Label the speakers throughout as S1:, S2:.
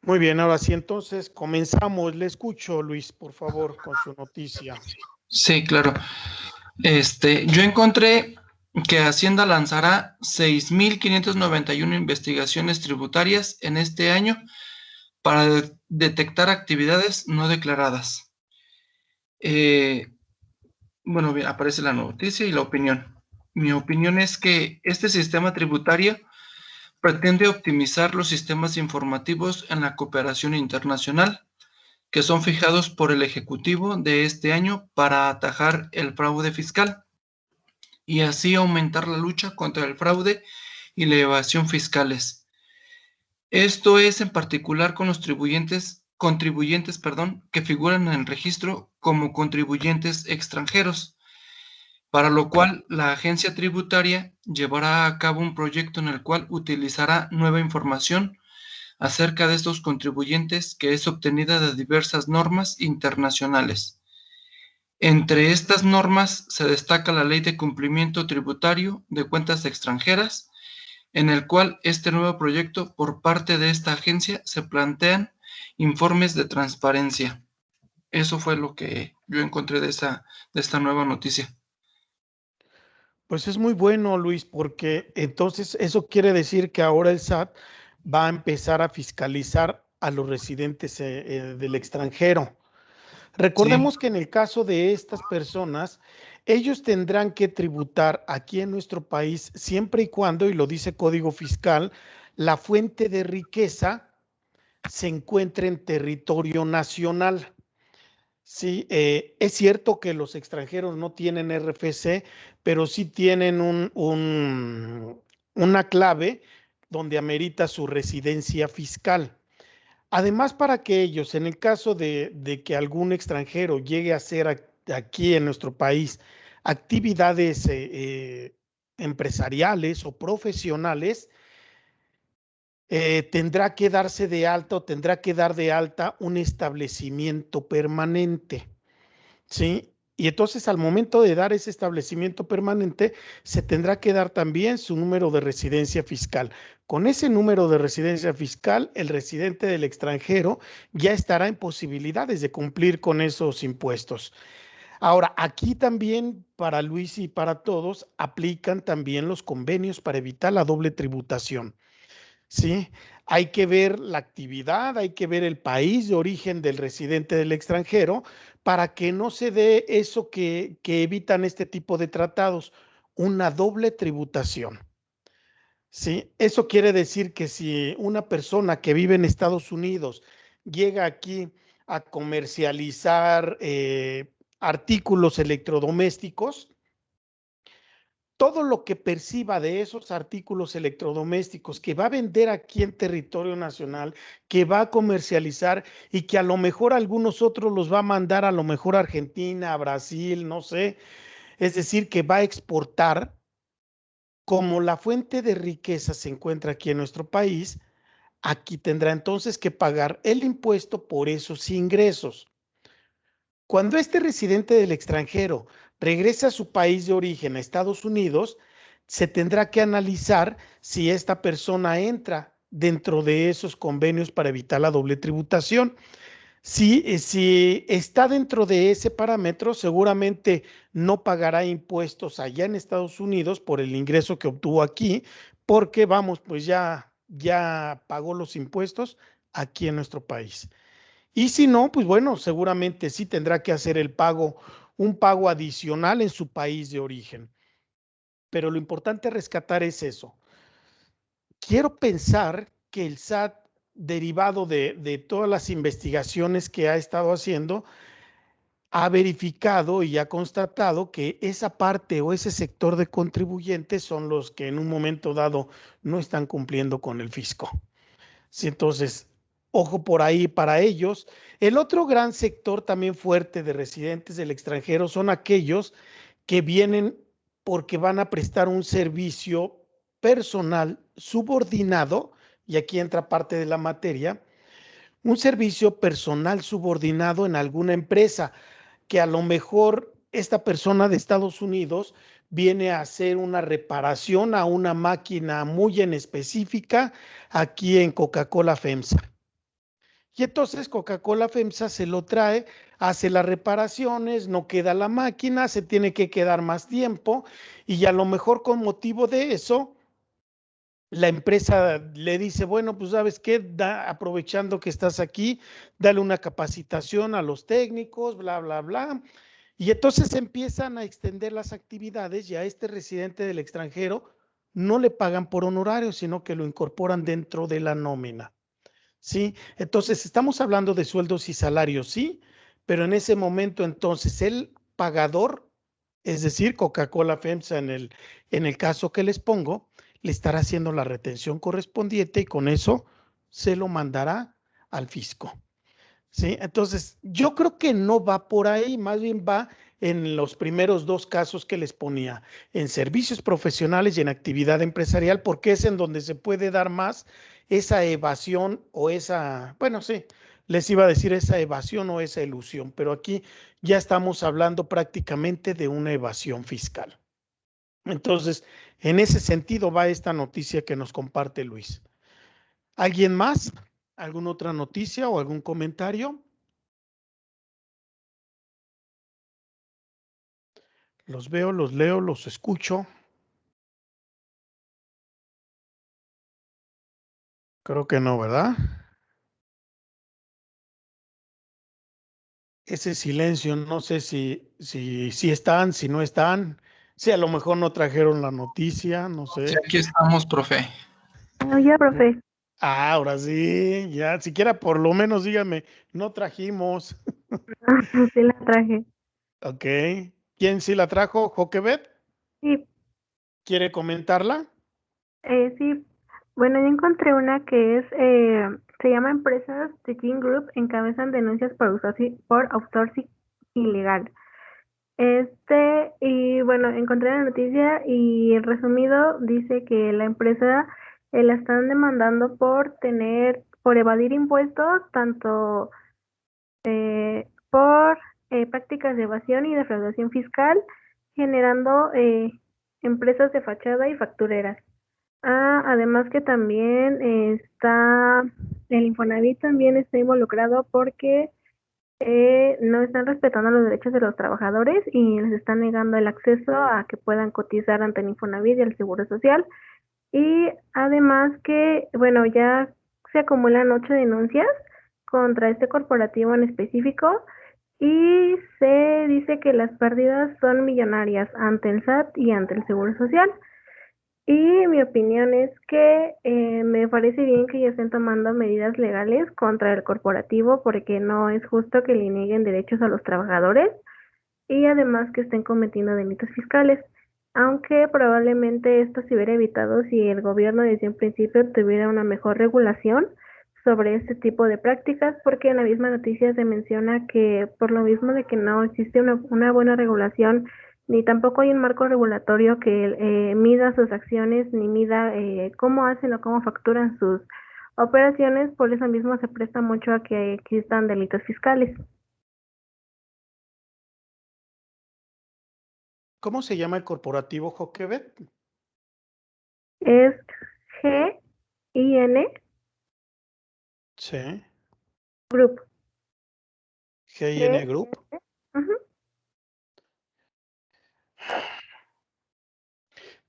S1: Muy bien, ahora sí, entonces comenzamos. Le escucho, Luis, por favor, con su noticia.
S2: Sí, claro. Yo encontré que Hacienda lanzará 6.591 investigaciones tributarias en este año para detectar actividades no declaradas. Eh, bueno, bien, aparece la noticia y la opinión. Mi opinión es que este sistema tributario pretende optimizar los sistemas informativos en la cooperación internacional, que son fijados por el Ejecutivo de este año para atajar el fraude fiscal y así aumentar la lucha contra el fraude y la evasión fiscales. Esto es en particular con los contribuyentes, que figuran en el registro como contribuyentes extranjeros, para lo cual la agencia tributaria llevará a cabo un proyecto en el cual utilizará nueva información acerca de estos contribuyentes que es obtenida de diversas normas internacionales. Entre estas normas se destaca la Ley de Cumplimiento Tributario de Cuentas Extranjeras, en el cual este nuevo proyecto por parte de esta agencia se plantean informes de transparencia. Eso fue lo que yo encontré de esta nueva noticia.
S1: Pues es muy bueno, Luis, porque entonces eso quiere decir que ahora el SAT va a empezar a fiscalizar a los residentes del extranjero.
S2: Sí,
S1: Recordemos que en el caso de estas personas, ellos tendrán que tributar aquí en nuestro país siempre y cuando, y lo dice Código Fiscal, la fuente de riqueza se encuentre en territorio nacional. Sí, es cierto que los extranjeros no tienen RFC, pero sí tienen una clave donde amerita su residencia fiscal. Además, para que ellos, en el caso de que algún extranjero llegue a hacer aquí en nuestro país actividades empresariales o profesionales, tendrá que darse de alta o tendrá que dar de alta un establecimiento permanente. ¿Sí? Y entonces al momento de dar ese establecimiento permanente, se tendrá que dar también su número de residencia fiscal. Con ese número de residencia fiscal, el residente del extranjero ya estará en posibilidades de cumplir con esos impuestos. Ahora, aquí también para Luis y para todos aplican también los convenios para evitar la doble tributación. ¿Sí? Hay que ver la actividad, hay que ver el país de origen del residente del extranjero para que no se dé eso que evitan este tipo de tratados, una doble tributación. ¿Sí? Eso quiere decir que si una persona que vive en Estados Unidos llega aquí a comercializar artículos electrodomésticos, todo lo que perciba de esos artículos electrodomésticos que va a vender aquí en territorio nacional, que va a comercializar y que a lo mejor algunos otros los va a mandar a lo mejor a Argentina, a Brasil, no sé, es decir, que va a exportar, como la fuente de riqueza se encuentra aquí en nuestro país, aquí tendrá entonces que pagar el impuesto por esos ingresos. Cuando este residente del extranjero regrese a su país de origen, a Estados Unidos, se tendrá que analizar si esta persona entra dentro de esos convenios para evitar la doble tributación. Si está dentro de ese parámetro, seguramente no pagará impuestos allá en Estados Unidos por el ingreso que obtuvo aquí, porque vamos, pues ya pagó los impuestos aquí en nuestro país. Y si no, pues bueno, seguramente sí tendrá que hacer el pago, un pago adicional en su país de origen. Pero lo importante a rescatar es eso. Quiero pensar que el SAT, derivado de todas las investigaciones que ha estado haciendo, ha verificado y ha constatado que esa parte o ese sector de contribuyentes son los que en un momento dado no están cumpliendo con el fisco. Sí, entonces, ojo por ahí para ellos. El otro gran sector también fuerte de residentes del extranjero son aquellos que vienen porque van a prestar un servicio personal subordinado, y aquí entra parte de la materia, un servicio personal subordinado en alguna empresa, que a lo mejor esta persona de Estados Unidos viene a hacer una reparación a una máquina muy en específica aquí en Coca-Cola FEMSA. Y entonces Coca-Cola FEMSA se lo trae, hace las reparaciones, no queda la máquina, se tiene que quedar más tiempo y a lo mejor con motivo de eso, la empresa le dice, bueno, pues sabes qué, aprovechando que estás aquí, dale una capacitación a los técnicos, bla, bla, bla. Y entonces empiezan a extender las actividades y a este residente del extranjero no le pagan por honorario, sino que lo incorporan dentro de la nómina. ¿Sí? Entonces, estamos hablando de sueldos y salarios, sí, pero en ese momento entonces el pagador, es decir, Coca-Cola FEMSA en el caso que les pongo, le estará haciendo la retención correspondiente y con eso se lo mandará al fisco. ¿Sí? Entonces, yo creo que no va por ahí, más bien va en los primeros dos casos que les ponía, en servicios profesionales y en actividad empresarial, porque es en donde se puede dar más esa evasión o esa, bueno, sí, les iba a decir esa evasión o esa ilusión, pero aquí ya estamos hablando prácticamente de una evasión fiscal. Entonces, en ese sentido va esta noticia que nos comparte Luis. ¿Alguien más? ¿Alguna otra noticia o algún comentario? Los veo, los leo, los escucho. Creo que no, ¿verdad? Ese silencio, no sé si están, si no están, si a lo mejor no trajeron la noticia, no
S2: Sí,
S1: sé.
S2: aquí estamos, profe.
S3: No, ya, profe.
S1: Ah, ahora sí, ya, siquiera por lo menos dígame, no trajimos.
S3: Sí la traje.
S1: Ok. ¿Quién sí la trajo? ¿Joquebet?
S3: Sí,
S1: ¿Quiere comentarla?
S3: sí. Bueno, yo encontré una que se llama Empresas de Gin Group encabezan denuncias por outsourcing ilegal. Y bueno, encontré la noticia y en resumido dice que la empresa la están demandando por evadir impuestos, tanto por prácticas de evasión y defraudación fiscal, generando empresas de fachada y factureras. Además que también el Infonavit también está involucrado porque no están respetando los derechos de los trabajadores y les están negando el acceso a que puedan cotizar ante el Infonavit y el Seguro Social. Y además que, bueno, ya se acumulan 8 denuncias contra este corporativo en específico y se dice que las pérdidas son millonarias ante el SAT y ante el Seguro Social. Y mi opinión es que me parece bien que ya estén tomando medidas legales contra el corporativo porque no es justo que le nieguen derechos a los trabajadores y además que estén cometiendo delitos fiscales, aunque probablemente esto se hubiera evitado si el gobierno desde un principio tuviera una mejor regulación sobre este tipo de prácticas, porque en la misma noticia se menciona que por lo mismo de que no existe una buena regulación, ni tampoco hay un marco regulatorio que mida sus acciones, ni mida cómo hacen o cómo facturan sus operaciones, por eso mismo se presta mucho a que existan delitos fiscales.
S1: ¿Cómo se llama el corporativo Joquebet?
S3: Es GIN
S1: Sí.
S3: Group.
S1: GIN Group.
S3: Ujú.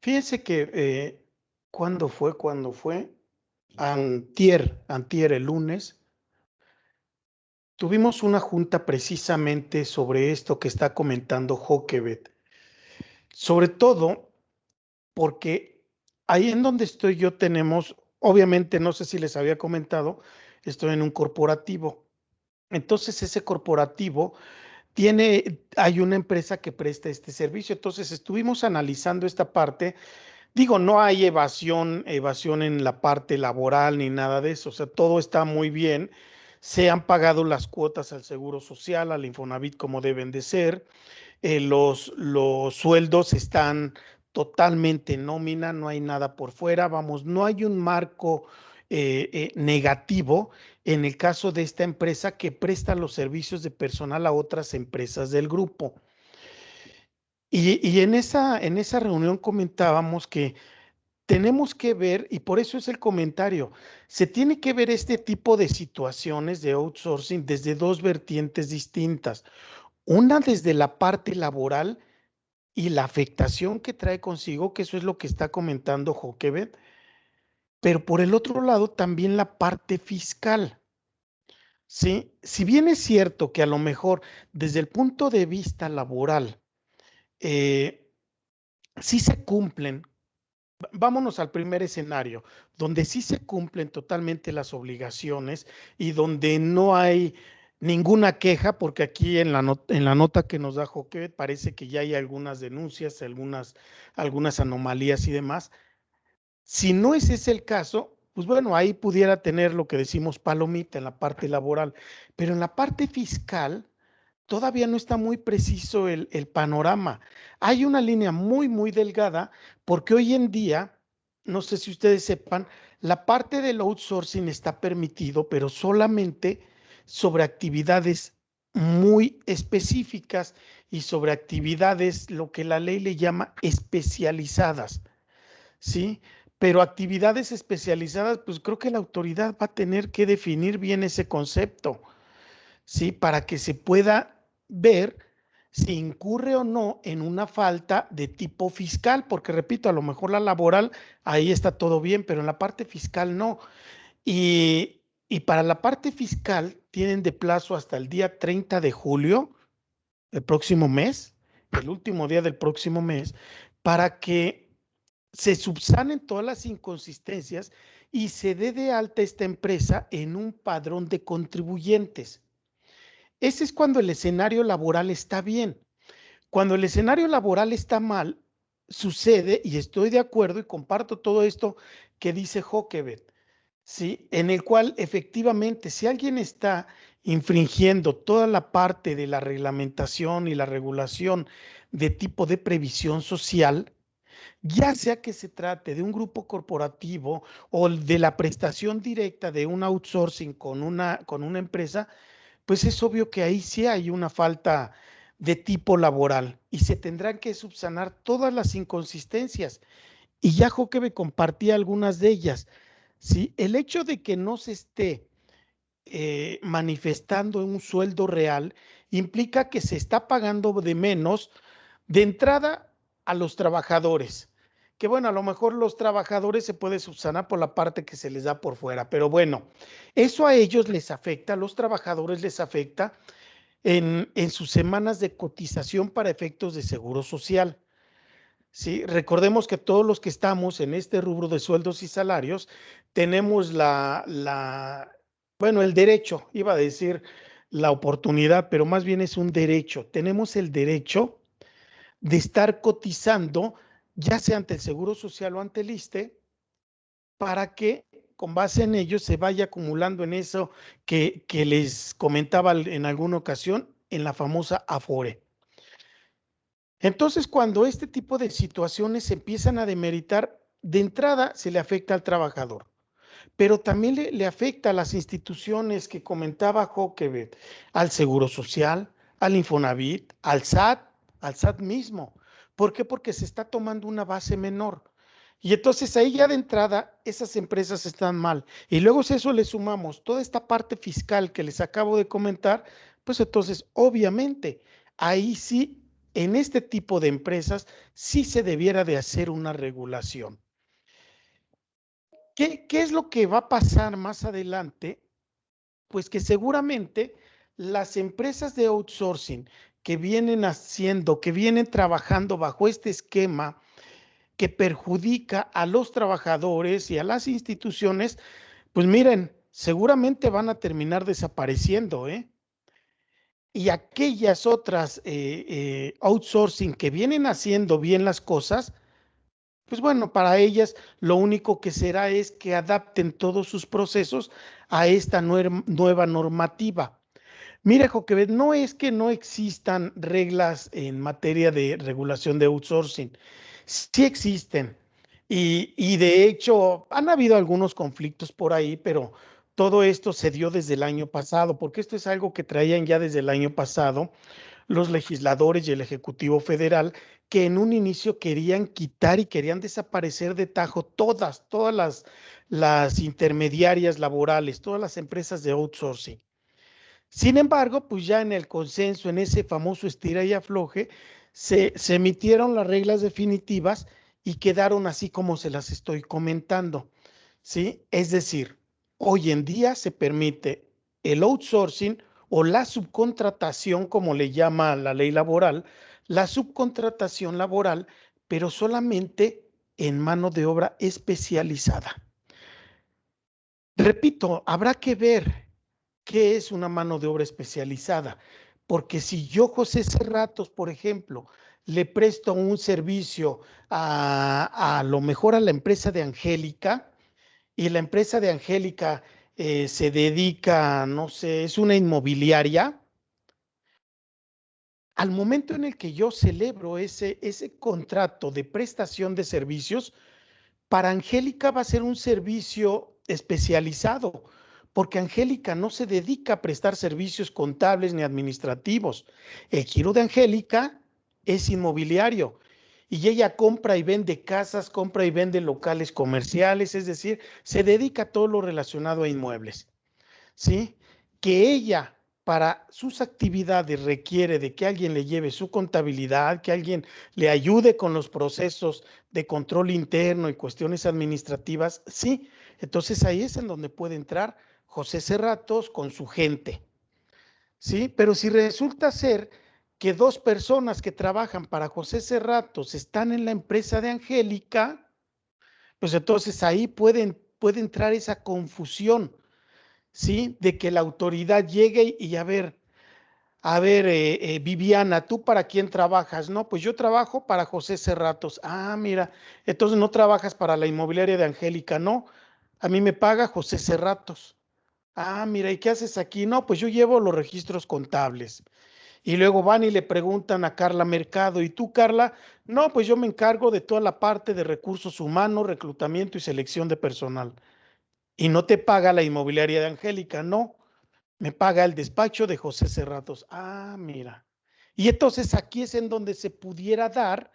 S1: Fíjense que, ¿cuándo fue? ¿Cuándo fue? Antier, el lunes, tuvimos una junta precisamente sobre esto que está comentando Joquebet. Sobre todo porque ahí en donde estoy yo tenemos, obviamente, no sé si les había comentado, estoy en un corporativo. Entonces, ese corporativo hay una empresa que presta este servicio. Entonces, estuvimos analizando esta parte. Digo, no hay evasión en la parte laboral ni nada de eso, o sea, todo está muy bien. Se han pagado las cuotas al Seguro Social, al Infonavit como deben de ser. Los sueldos están totalmente en nómina, no hay nada por fuera, vamos, no hay un marco negativo en el caso de esta empresa que presta los servicios de personal a otras empresas del grupo. Y en esa reunión comentábamos que tenemos que ver, y por eso es el comentario, se tiene que ver este tipo de situaciones de outsourcing desde dos vertientes distintas. Una desde la parte laboral y la afectación que trae consigo, que eso es lo que está comentando Joquebed, pero por el otro lado también la parte fiscal. ¿Sí? Si bien es cierto que a lo mejor desde el punto de vista laboral, sí se cumplen. Vámonos al primer escenario, donde sí se cumplen totalmente las obligaciones y donde no hay ninguna queja, porque aquí en la nota que nos da Joque parece que ya hay algunas denuncias, algunas anomalías y demás. Si no ese es el caso, pues bueno, ahí pudiera tener lo que decimos palomita en la parte laboral, pero en la parte fiscal todavía no está muy preciso el panorama. Hay una línea muy, muy delgada porque hoy en día, no sé si ustedes sepan, la parte del outsourcing está permitido, pero solamente sobre actividades muy específicas y sobre actividades, lo que la ley le llama especializadas, ¿sí? Pero actividades especializadas, pues creo que la autoridad va a tener que definir bien ese concepto, ¿sí? Para que se pueda ver si incurre o no en una falta de tipo fiscal, porque repito, a lo mejor la laboral, ahí está todo bien, pero en la parte fiscal no. Y para la parte fiscal tienen de plazo hasta el día 30 de julio, el próximo mes, el último día del próximo mes, para que se subsanen todas las inconsistencias y se dé de alta esta empresa en un padrón de contribuyentes. Ese es cuando el escenario laboral está bien. Cuando el escenario laboral está mal, sucede, y estoy de acuerdo y comparto todo esto que dice Joquebed, ¿sí? En el cual efectivamente, si alguien está infringiendo toda la parte de la reglamentación y la regulación de tipo de previsión social, ya sea que se trate de un grupo corporativo o de la prestación directa de un outsourcing con una empresa, pues es obvio que ahí sí hay una falta de tipo laboral y se tendrán que subsanar todas las inconsistencias. Y ya Joque me compartía algunas de ellas. ¿Sí? El hecho de que no se esté manifestando un sueldo real implica que se está pagando de menos de entrada a los trabajadores. Que bueno, a lo mejor los trabajadores se puede subsanar por la parte que se les da por fuera, pero bueno, eso a ellos les afecta, a los trabajadores les afecta en sus semanas de cotización para efectos de seguro social. ¿Sí? Recordemos que todos los que estamos en este rubro de sueldos y salarios tenemos bueno, el derecho, iba a decir la oportunidad, pero más bien es un derecho. Tenemos el derecho de estar cotizando, ya sea ante el Seguro Social o ante el ISSSTE, para que con base en ello se vaya acumulando en eso que les comentaba en alguna ocasión, en la famosa Afore. Entonces, cuando este tipo de situaciones se empiezan a demeritar, de entrada se le afecta al trabajador, pero también le afecta a las instituciones que comentaba Joquebed, al Seguro Social, al Infonavit, al SAT mismo. ¿Por qué? Porque se está tomando una base menor. Y entonces ahí ya de entrada esas empresas están mal. Y luego si a eso le sumamos toda esta parte fiscal que les acabo de comentar, pues entonces obviamente ahí sí, en este tipo de empresas sí se debiera de hacer una regulación. ¿Qué es lo que va a pasar más adelante? Pues que seguramente las empresas de outsourcing que vienen haciendo, que vienen trabajando bajo este esquema que perjudica a los trabajadores y a las instituciones, pues miren, seguramente van a terminar desapareciendo, ¿eh? Y aquellas otras outsourcing que vienen haciendo bien las cosas, pues bueno, para ellas lo único que será es que adapten todos sus procesos a esta nueva normativa. Mire, Joquebed, no es que no existan reglas en materia de regulación de outsourcing, sí existen. Y de hecho, han habido algunos conflictos por ahí, pero todo esto se dio desde el año pasado, porque esto es algo que traían ya desde el año pasado, los legisladores y el Ejecutivo Federal, que en un inicio querían quitar y querían desaparecer de tajo todas las intermediarias laborales, todas las empresas de outsourcing. Sin embargo, pues ya en el consenso, en ese famoso estira y afloje, se emitieron las reglas definitivas y quedaron así como se las estoy comentando, ¿sí? Es decir, hoy en día se permite el outsourcing o la subcontratación, como le llama la ley laboral, la subcontratación laboral, pero solamente en mano de obra especializada. Repito, habrá que ver qué es una mano de obra especializada, porque si yo, José Cerratos, por ejemplo, le presto un servicio a lo mejor a la empresa de Angélica, y la empresa de Angélica se dedica, no sé, es una inmobiliaria, al momento en el que yo celebro ese contrato de prestación de servicios, para Angélica va a ser un servicio especializado, porque Angélica no se dedica a prestar servicios contables ni administrativos. El giro de Angélica es inmobiliario y ella compra y vende casas, compra y vende locales comerciales, es decir, se dedica a todo lo relacionado a inmuebles, ¿sí? Que ella para sus actividades requiere de que alguien le lleve su contabilidad, que alguien le ayude con los procesos de control interno y cuestiones administrativas, sí. Entonces ahí es en donde puede entrar José Cerratos con su gente, ¿sí? Pero si resulta ser que dos personas que trabajan para José Cerratos están en la empresa de Angélica, pues entonces ahí puede entrar esa confusión, ¿sí? De que la autoridad llegue y Viviana, ¿tú para quién trabajas? No, pues yo trabajo para José Cerratos. Ah, mira, entonces no trabajas para la inmobiliaria de Angélica, no, a mí me paga José Cerratos. Ah, mira, ¿y qué haces aquí? No, pues yo llevo los registros contables. Y luego van y le preguntan a Carla Mercado, ¿y tú, Carla? No, pues yo me encargo de toda la parte de recursos humanos, reclutamiento y selección de personal. Y no te paga la inmobiliaria de Angélica, no, me paga el despacho de José Cerratos. Ah, mira. Y entonces aquí es en donde se pudiera dar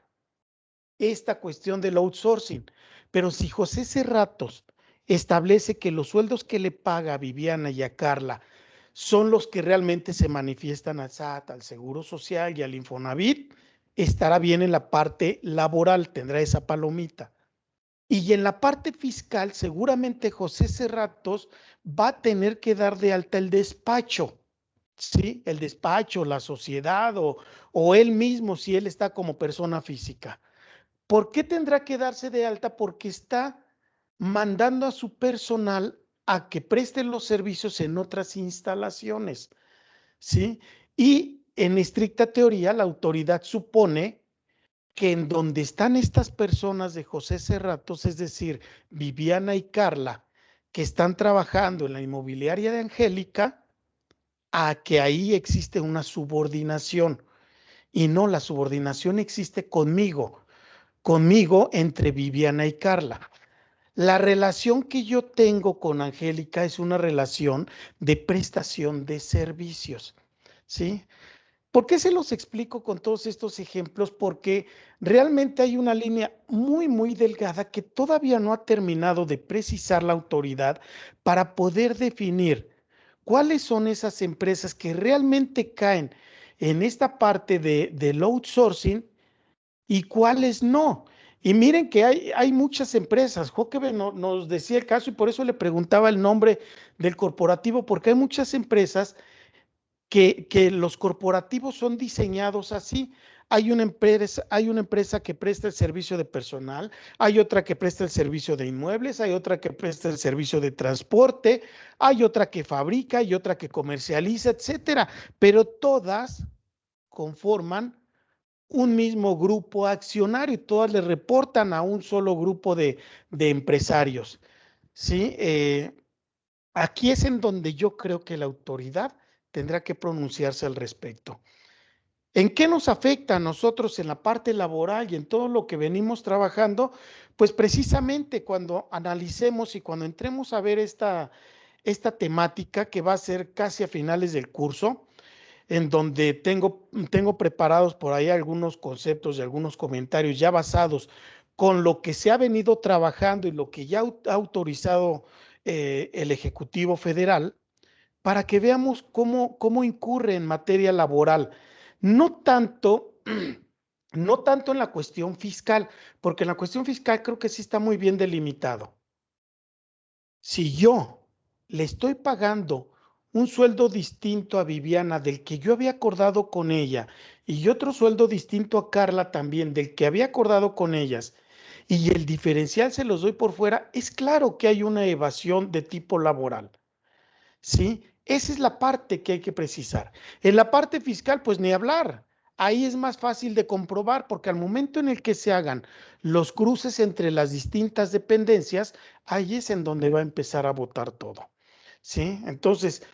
S1: esta cuestión del outsourcing. Pero si José Cerratos establece que los sueldos que le paga a Viviana y a Carla son los que realmente se manifiestan al SAT, al Seguro Social y al Infonavit, estará bien en la parte laboral, tendrá esa palomita. Y en la parte fiscal, seguramente José Cerratos va a tener que dar de alta el despacho, ¿sí? El despacho, la sociedad o él mismo si él está como persona física. ¿Por qué tendrá que darse de alta? Porque está mandando a su personal a que presten los servicios en otras instalaciones, ¿sí? Y en estricta teoría, la autoridad supone que en donde están estas personas de José Cerratos, es decir, Viviana y Carla, que están trabajando en la inmobiliaria de Angélica, a que ahí existe una subordinación. Y no, la subordinación existe conmigo entre Viviana y Carla. La relación que yo tengo con Angélica es una relación de prestación de servicios, ¿sí? ¿Por qué se los explico con todos estos ejemplos? Porque realmente hay una línea muy, muy delgada que todavía no ha terminado de precisar la autoridad para poder definir cuáles son esas empresas que realmente caen en esta parte del outsourcing y cuáles no. Y miren que hay muchas empresas. Joquebe nos decía el caso y por eso le preguntaba el nombre del corporativo, porque hay muchas empresas que los corporativos son diseñados así. Hay una empresa que presta el servicio de personal, hay otra que presta el servicio de inmuebles, hay otra que presta el servicio de transporte, hay otra que fabrica y otra que comercializa, etcétera. Pero todas conforman un mismo grupo accionario y todas le reportan a un solo grupo de empresarios, ¿sí? Aquí es en donde yo creo que la autoridad tendrá que pronunciarse al respecto. ¿En qué nos afecta a nosotros en la parte laboral y en todo lo que venimos trabajando? Pues precisamente cuando analicemos y cuando entremos a ver esta temática que va a ser casi a finales del curso, en donde tengo preparados por ahí algunos conceptos y algunos comentarios ya basados con lo que se ha venido trabajando y lo que ya ha autorizado el Ejecutivo Federal, para que veamos cómo incurre en materia laboral. No tanto, no tanto en la cuestión fiscal, porque en la cuestión fiscal creo que sí está muy bien delimitado. Si yo le estoy pagando un sueldo distinto a Viviana del que yo había acordado con ella y otro sueldo distinto a Carla también del que había acordado con ellas, y el diferencial se los doy por fuera, es claro que hay una evasión de tipo laboral. ¿Sí? Esa es la parte que hay que precisar. En la parte fiscal, pues ni hablar. Ahí es más fácil de comprobar porque al momento en el que se hagan los cruces entre las distintas dependencias, ahí es en donde va a empezar a votar todo. ¿Sí? Entonces,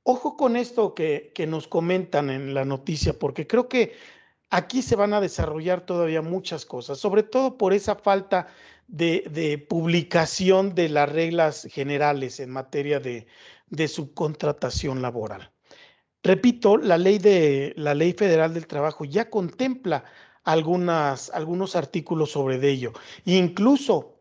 S1: ojo con esto que nos comentan en la noticia, porque creo que aquí se van a desarrollar todavía muchas cosas, sobre todo por esa falta de publicación de las reglas generales en materia de subcontratación laboral. Repito, la ley federal del trabajo ya contempla algunos artículos sobre ello. Incluso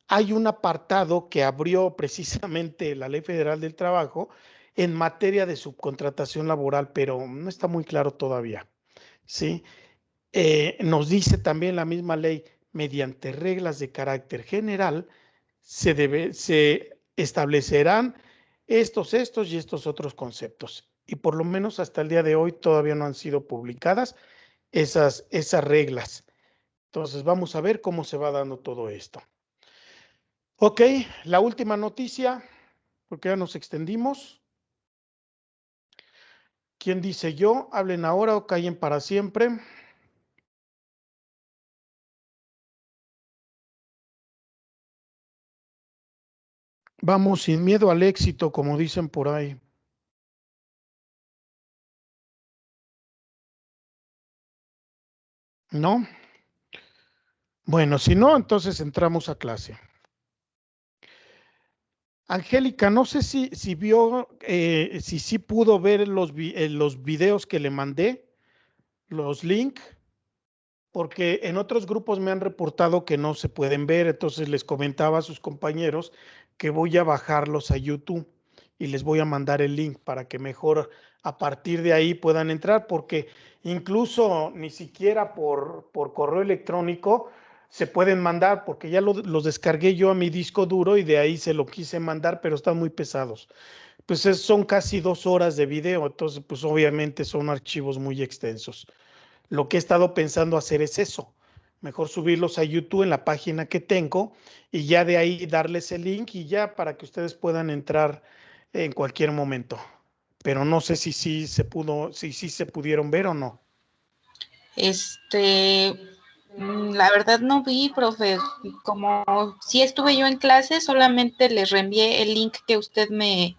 S1: hay un apartado que abrió precisamente la ley federal del trabajo en materia de subcontratación laboral, pero no está muy claro todavía. ¿Sí? Nos dice también la misma ley, mediante reglas de carácter general, se establecerán estos y estos otros conceptos. Y por lo menos hasta el día de hoy todavía no han sido publicadas esas reglas. Entonces vamos a ver cómo se va dando todo esto. Ok, la última noticia, porque ya nos extendimos. ¿Quién dice yo? Hablen ahora o callen para siempre. Vamos sin miedo al éxito, como dicen por ahí. ¿No? Bueno, si no, entonces entramos a clase. Angélica, no sé si vio, si sí pudo ver los videos que le mandé, los links, porque en otros grupos me han reportado que no se pueden ver, entonces les comentaba a sus compañeros que voy a bajarlos a YouTube y les voy a mandar el link para que mejor a partir de ahí puedan entrar, porque incluso ni siquiera por correo electrónico se pueden mandar, porque ya los descargué yo a mi disco duro y de ahí se lo quise mandar, pero están muy pesados. Pues son casi 2 horas de video, entonces pues obviamente son archivos muy extensos. Lo que he estado pensando hacer es eso, mejor subirlos a YouTube en la página que tengo y ya de ahí darles el link y ya para que ustedes puedan entrar en cualquier momento. Pero no sé si sí se pudo, si sí se pudieron ver o no.
S4: La verdad no vi, profe. Como sí estuve yo en clase, solamente les reenvié el link que usted me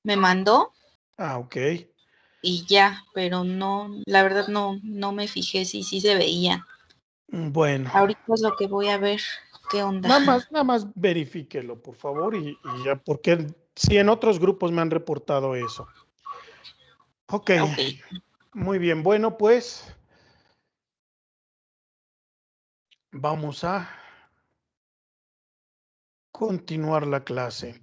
S4: mandó.
S1: Ah, ok.
S4: Y ya, pero no, la verdad no me fijé si sí se veía.
S1: Bueno.
S4: Ahorita es lo que voy a ver, qué onda.
S1: Nada más verifíquelo, por favor, y ya, porque sí, en otros grupos me han reportado eso. Ok. Muy bien, bueno, pues vamos a continuar la clase.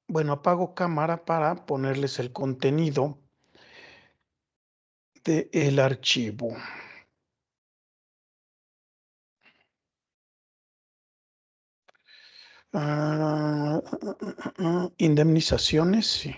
S1: Bueno, apago cámara para ponerles el contenido del archivo. Indemnizaciones, sí.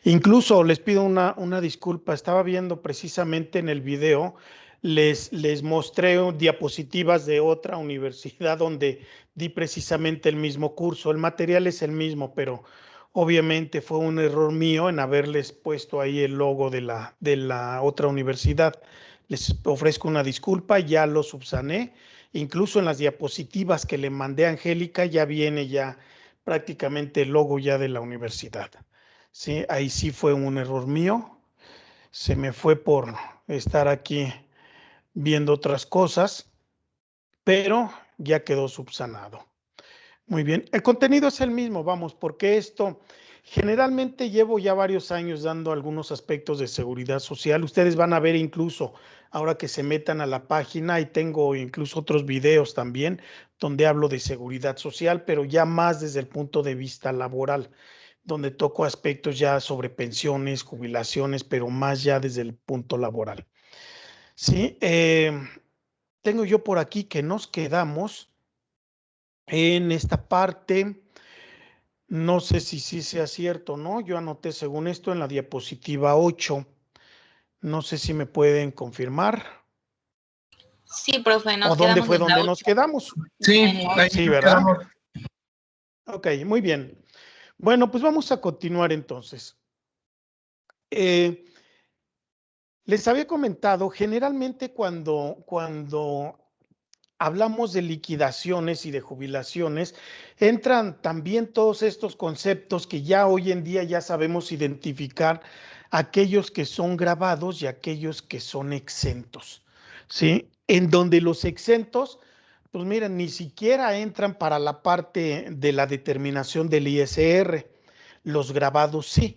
S1: Incluso les pido una disculpa, estaba viendo precisamente en el video, les mostré diapositivas de otra universidad donde di precisamente el mismo curso. El material es el mismo, pero obviamente fue un error mío en haberles puesto ahí el logo de la otra universidad. Les ofrezco una disculpa, ya lo subsané Incluso en las diapositivas que le mandé a Angélica ya viene ya prácticamente el logo ya de la universidad. Sí, ahí sí fue un error mío. Se me fue por estar aquí viendo otras cosas, pero ya quedó subsanado. Muy bien, el contenido es el mismo, vamos, porque esto generalmente llevo ya varios años dando algunos aspectos de seguridad social. Ustedes van a ver incluso ahora que se metan a la página y tengo incluso otros videos también donde hablo de seguridad social, pero ya más desde el punto de vista laboral, donde toco aspectos ya sobre pensiones, jubilaciones, pero más ya desde el punto laboral. Sí, tengo yo por aquí que nos quedamos en esta parte. No sé si sí sea cierto o no. Yo anoté según esto en la diapositiva 8. No sé si me pueden confirmar.
S4: Sí, profe,
S1: ¿O
S4: nos
S1: dónde
S4: quedamos
S1: fue
S4: en la
S1: donde nos
S4: 8.
S1: quedamos?
S2: Sí,
S4: En la
S2: ahí
S1: Sí,
S2: nos
S1: ¿verdad?
S2: quedamos.
S1: Ok, muy bien. Bueno, pues vamos a continuar entonces. Les había comentado, generalmente cuando hablamos de liquidaciones y de jubilaciones, entran también todos estos conceptos que ya hoy en día ya sabemos identificar, aquellos que son grabados y aquellos que son exentos, ¿sí? En donde los exentos, pues miren, ni siquiera entran para la parte de la determinación del ISR, los grabados sí.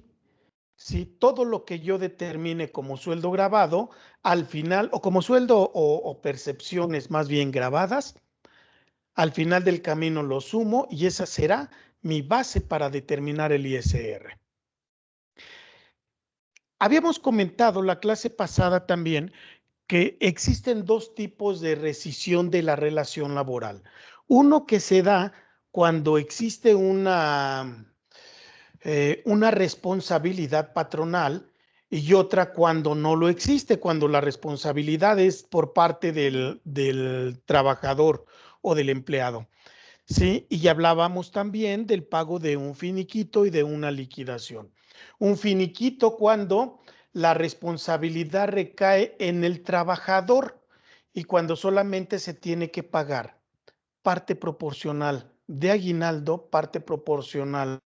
S1: Sí, todo lo que yo determine como sueldo grabado, al final, o como sueldo o percepciones más bien grabadas, al final del camino lo sumo y esa será mi base para determinar el ISR. Habíamos comentado la clase pasada también que existen dos tipos de rescisión de la relación laboral. Uno que se da cuando existe una responsabilidad patronal y otra cuando no lo existe, cuando la responsabilidad es por parte del trabajador o del empleado. ¿Sí? Y hablábamos también del pago de un finiquito y de una liquidación. Un finiquito cuando la responsabilidad recae en el trabajador y cuando solamente se tiene que pagar parte proporcional de aguinaldo, parte proporcional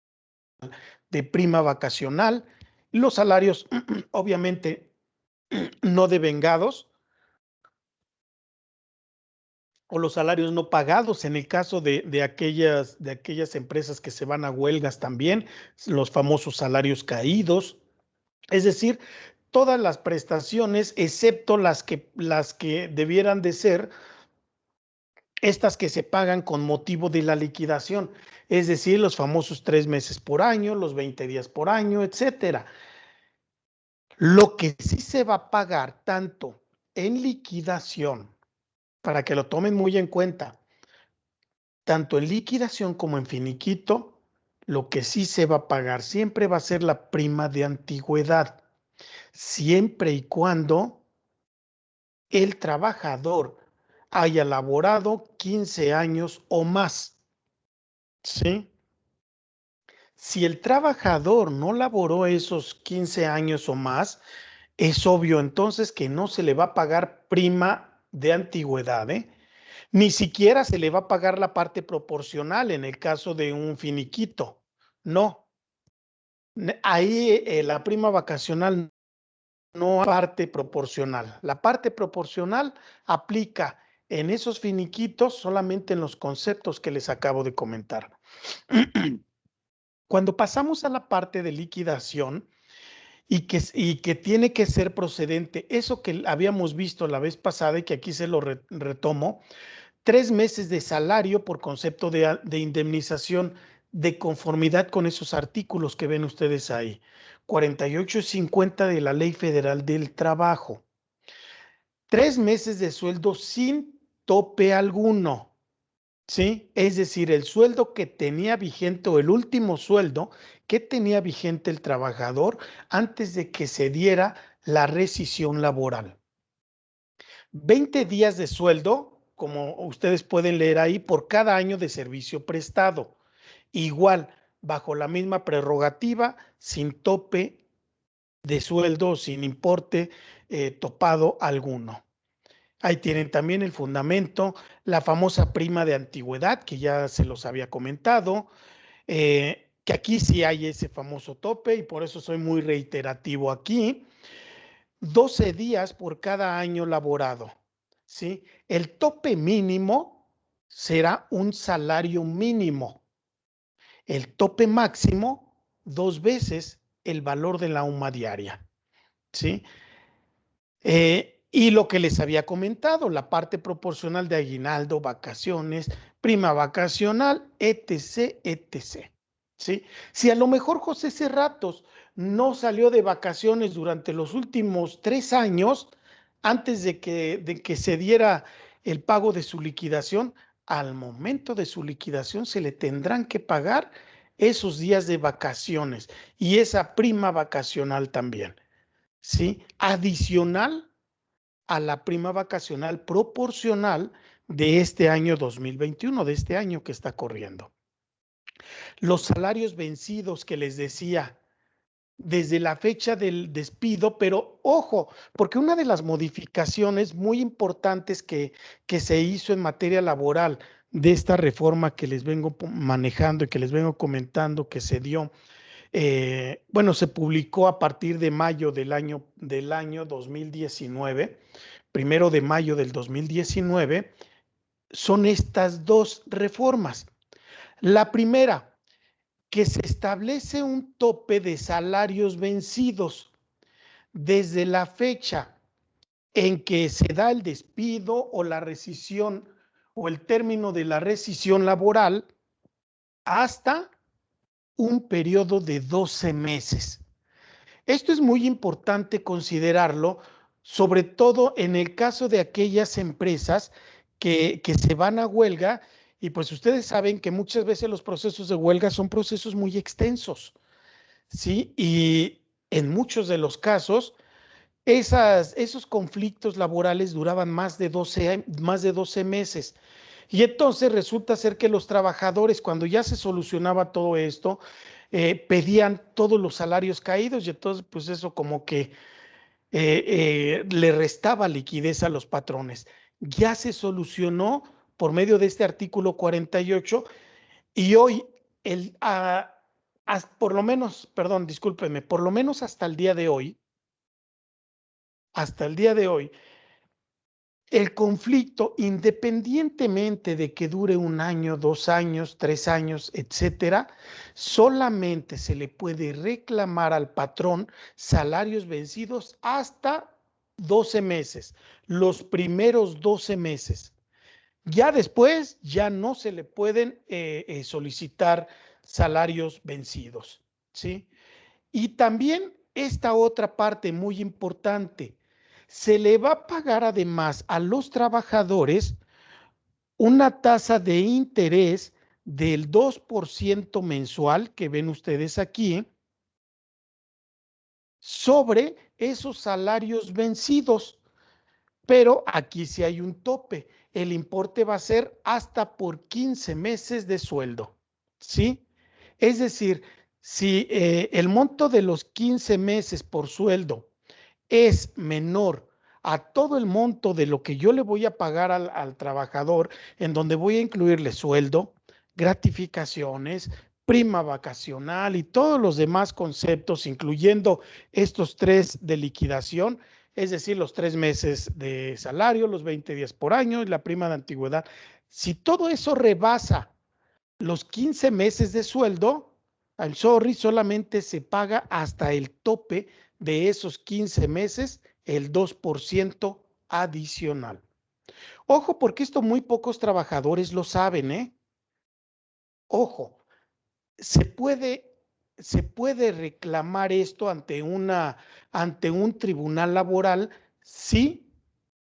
S1: de prima vacacional, los salarios obviamente no devengados o los salarios no pagados en el caso de aquellas empresas que se van a huelgas también, los famosos salarios caídos, es decir, todas las prestaciones excepto las que debieran de ser estas que se pagan con motivo de la liquidación, es decir, los famosos 3 meses por año, los 20 días por año, etcétera. Lo que sí se va a pagar tanto en liquidación, para que lo tomen muy en cuenta, tanto en liquidación como en finiquito, lo que sí se va a pagar siempre va a ser la prima de antigüedad, siempre y cuando el trabajador haya laborado 15 años o más, ¿sí? Si el trabajador no laboró esos 15 años o más, es obvio entonces que no se le va a pagar prima de antigüedad, ¿eh? Ni siquiera se le va a pagar la parte proporcional en el caso de un finiquito. No. Ahí la prima vacacional no hay parte proporcional. La parte proporcional aplica en esos finiquitos solamente en los conceptos que les acabo de comentar. Cuando pasamos a la parte de liquidación, y que tiene que ser procedente. Eso que habíamos visto la vez pasada y que aquí se lo retomo, 3 meses de salario por concepto de indemnización de conformidad con esos artículos que ven ustedes ahí. 48 y 50 de la Ley Federal del Trabajo. 3 meses de sueldo sin tope alguno. ¿Sí? Es decir, el sueldo que tenía vigente o el último sueldo que tenía vigente el trabajador antes de que se diera la rescisión laboral. 20 días de sueldo, como ustedes pueden leer ahí, por cada año de servicio prestado. Igual, bajo la misma prerrogativa, sin tope de sueldo, sin importe topado alguno. Ahí tienen también el fundamento, la famosa prima de antigüedad, que ya se los había comentado, que aquí sí hay ese famoso tope y por eso soy muy reiterativo aquí. 12 días por cada año laborado, ¿sí? El tope mínimo será un salario mínimo. El tope máximo, 2 veces el valor de la UMA diaria, ¿sí? Y lo que les había comentado, la parte proporcional de aguinaldo, vacaciones, prima vacacional, etc., etc., ¿sí? Si a lo mejor José Cerratos no salió de vacaciones durante los últimos 3 años, antes de que se diera el pago de su liquidación, al momento de su liquidación se le tendrán que pagar esos días de vacaciones y esa prima vacacional también, ¿sí? Adicional a la prima vacacional proporcional de este año 2021, de este año que está corriendo. Los salarios vencidos que les decía desde la fecha del despido, pero ojo, porque una de las modificaciones muy importantes que se hizo en materia laboral de esta reforma que les vengo manejando y que les vengo comentando que se dio, bueno, se publicó a partir de mayo del año 2019, 1 de mayo del 2019, son estas dos reformas. La primera, que se establece un tope de salarios vencidos desde la fecha en que se da el despido o la rescisión o el término de la rescisión laboral hasta un periodo de 12 meses. Esto es muy importante considerarlo, sobre todo en el caso de aquellas empresas que se van a huelga, y pues ustedes saben que muchas veces los procesos de huelga son procesos muy extensos, ¿sí? Y en muchos de los casos, esos conflictos laborales duraban más de 12 meses. Y entonces resulta ser que los trabajadores, cuando ya se solucionaba todo esto, pedían todos los salarios caídos y entonces pues eso como que le restaba liquidez a los patrones. Ya se solucionó por medio de este artículo 48 y hoy, por lo menos, perdón, discúlpeme, por lo menos hasta el día de hoy, el conflicto, independientemente de que dure 1 año, 2 años, 3 años, etcétera, solamente se le puede reclamar al patrón salarios vencidos hasta 12 meses, los primeros 12 meses. Ya después, ya no se le pueden solicitar salarios vencidos, ¿sí? Y también esta otra parte muy importante, se le va a pagar además a los trabajadores una tasa de interés del 2% mensual que ven ustedes aquí sobre esos salarios vencidos. Pero aquí sí hay un tope. El importe va a ser hasta por 15 meses de sueldo, ¿sí? Es decir, si el monto de los 15 meses por sueldo es menor a todo el monto de lo que yo le voy a pagar al trabajador, en donde voy a incluirle sueldo, gratificaciones, prima vacacional y todos los demás conceptos, incluyendo estos 3 de liquidación, es decir, los 3 meses de salario, los 20 días por año y la prima de antigüedad. Si todo eso rebasa los 15 meses de sueldo, al sorry solamente se paga hasta el tope de esos 15 meses, el 2% adicional. Ojo, porque esto muy pocos trabajadores lo saben, ¿eh? Ojo, se puede reclamar esto ante un tribunal laboral si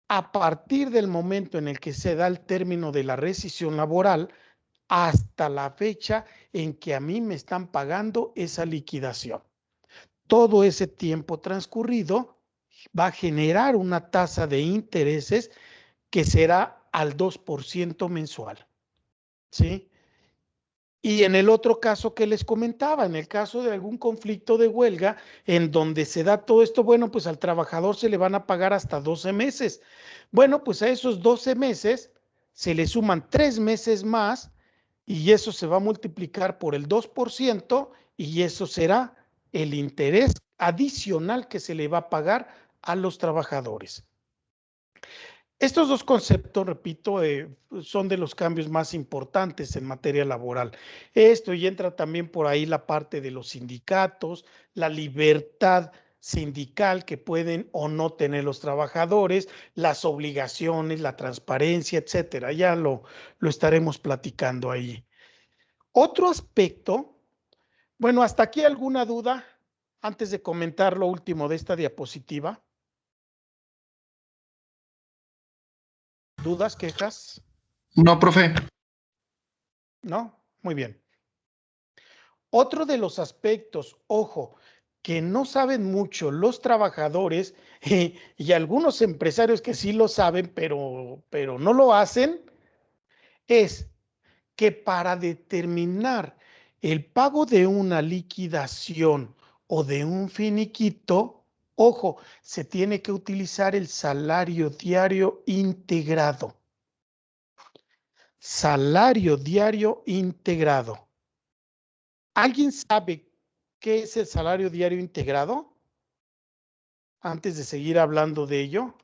S1: a partir del momento en el que se da el término de la rescisión laboral hasta la fecha en que a mí me están pagando esa liquidación. Todo ese tiempo transcurrido va a generar una tasa de intereses que será al 2% mensual, ¿sí? Y en el otro caso que les comentaba, en el caso de algún conflicto de huelga, en donde se da todo esto, bueno, pues al trabajador se le van a pagar hasta 12 meses. Bueno, pues a esos 12 meses se le suman 3 meses más y eso se va a multiplicar por el 2% y eso será el interés adicional que se le va a pagar a los trabajadores. Estos dos conceptos, repito, son de los cambios más importantes en materia laboral. Esto y entra también por ahí la parte de los sindicatos, la libertad sindical que pueden o no tener los trabajadores, las obligaciones, la transparencia, etcétera. Ya lo estaremos platicando ahí. Otro aspecto, bueno, hasta aquí alguna duda antes de comentar lo último de esta diapositiva. ¿Dudas, quejas?
S2: No, profe.
S1: ¿No? Muy bien. Otro de los aspectos, ojo, que no saben mucho los trabajadores y algunos empresarios que sí lo saben, pero no lo hacen, es que para determinar el pago de una liquidación o de un finiquito, ojo, se tiene que utilizar el salario diario integrado. Salario diario integrado. ¿Alguien sabe qué es el salario diario integrado? Antes de seguir hablando de ello,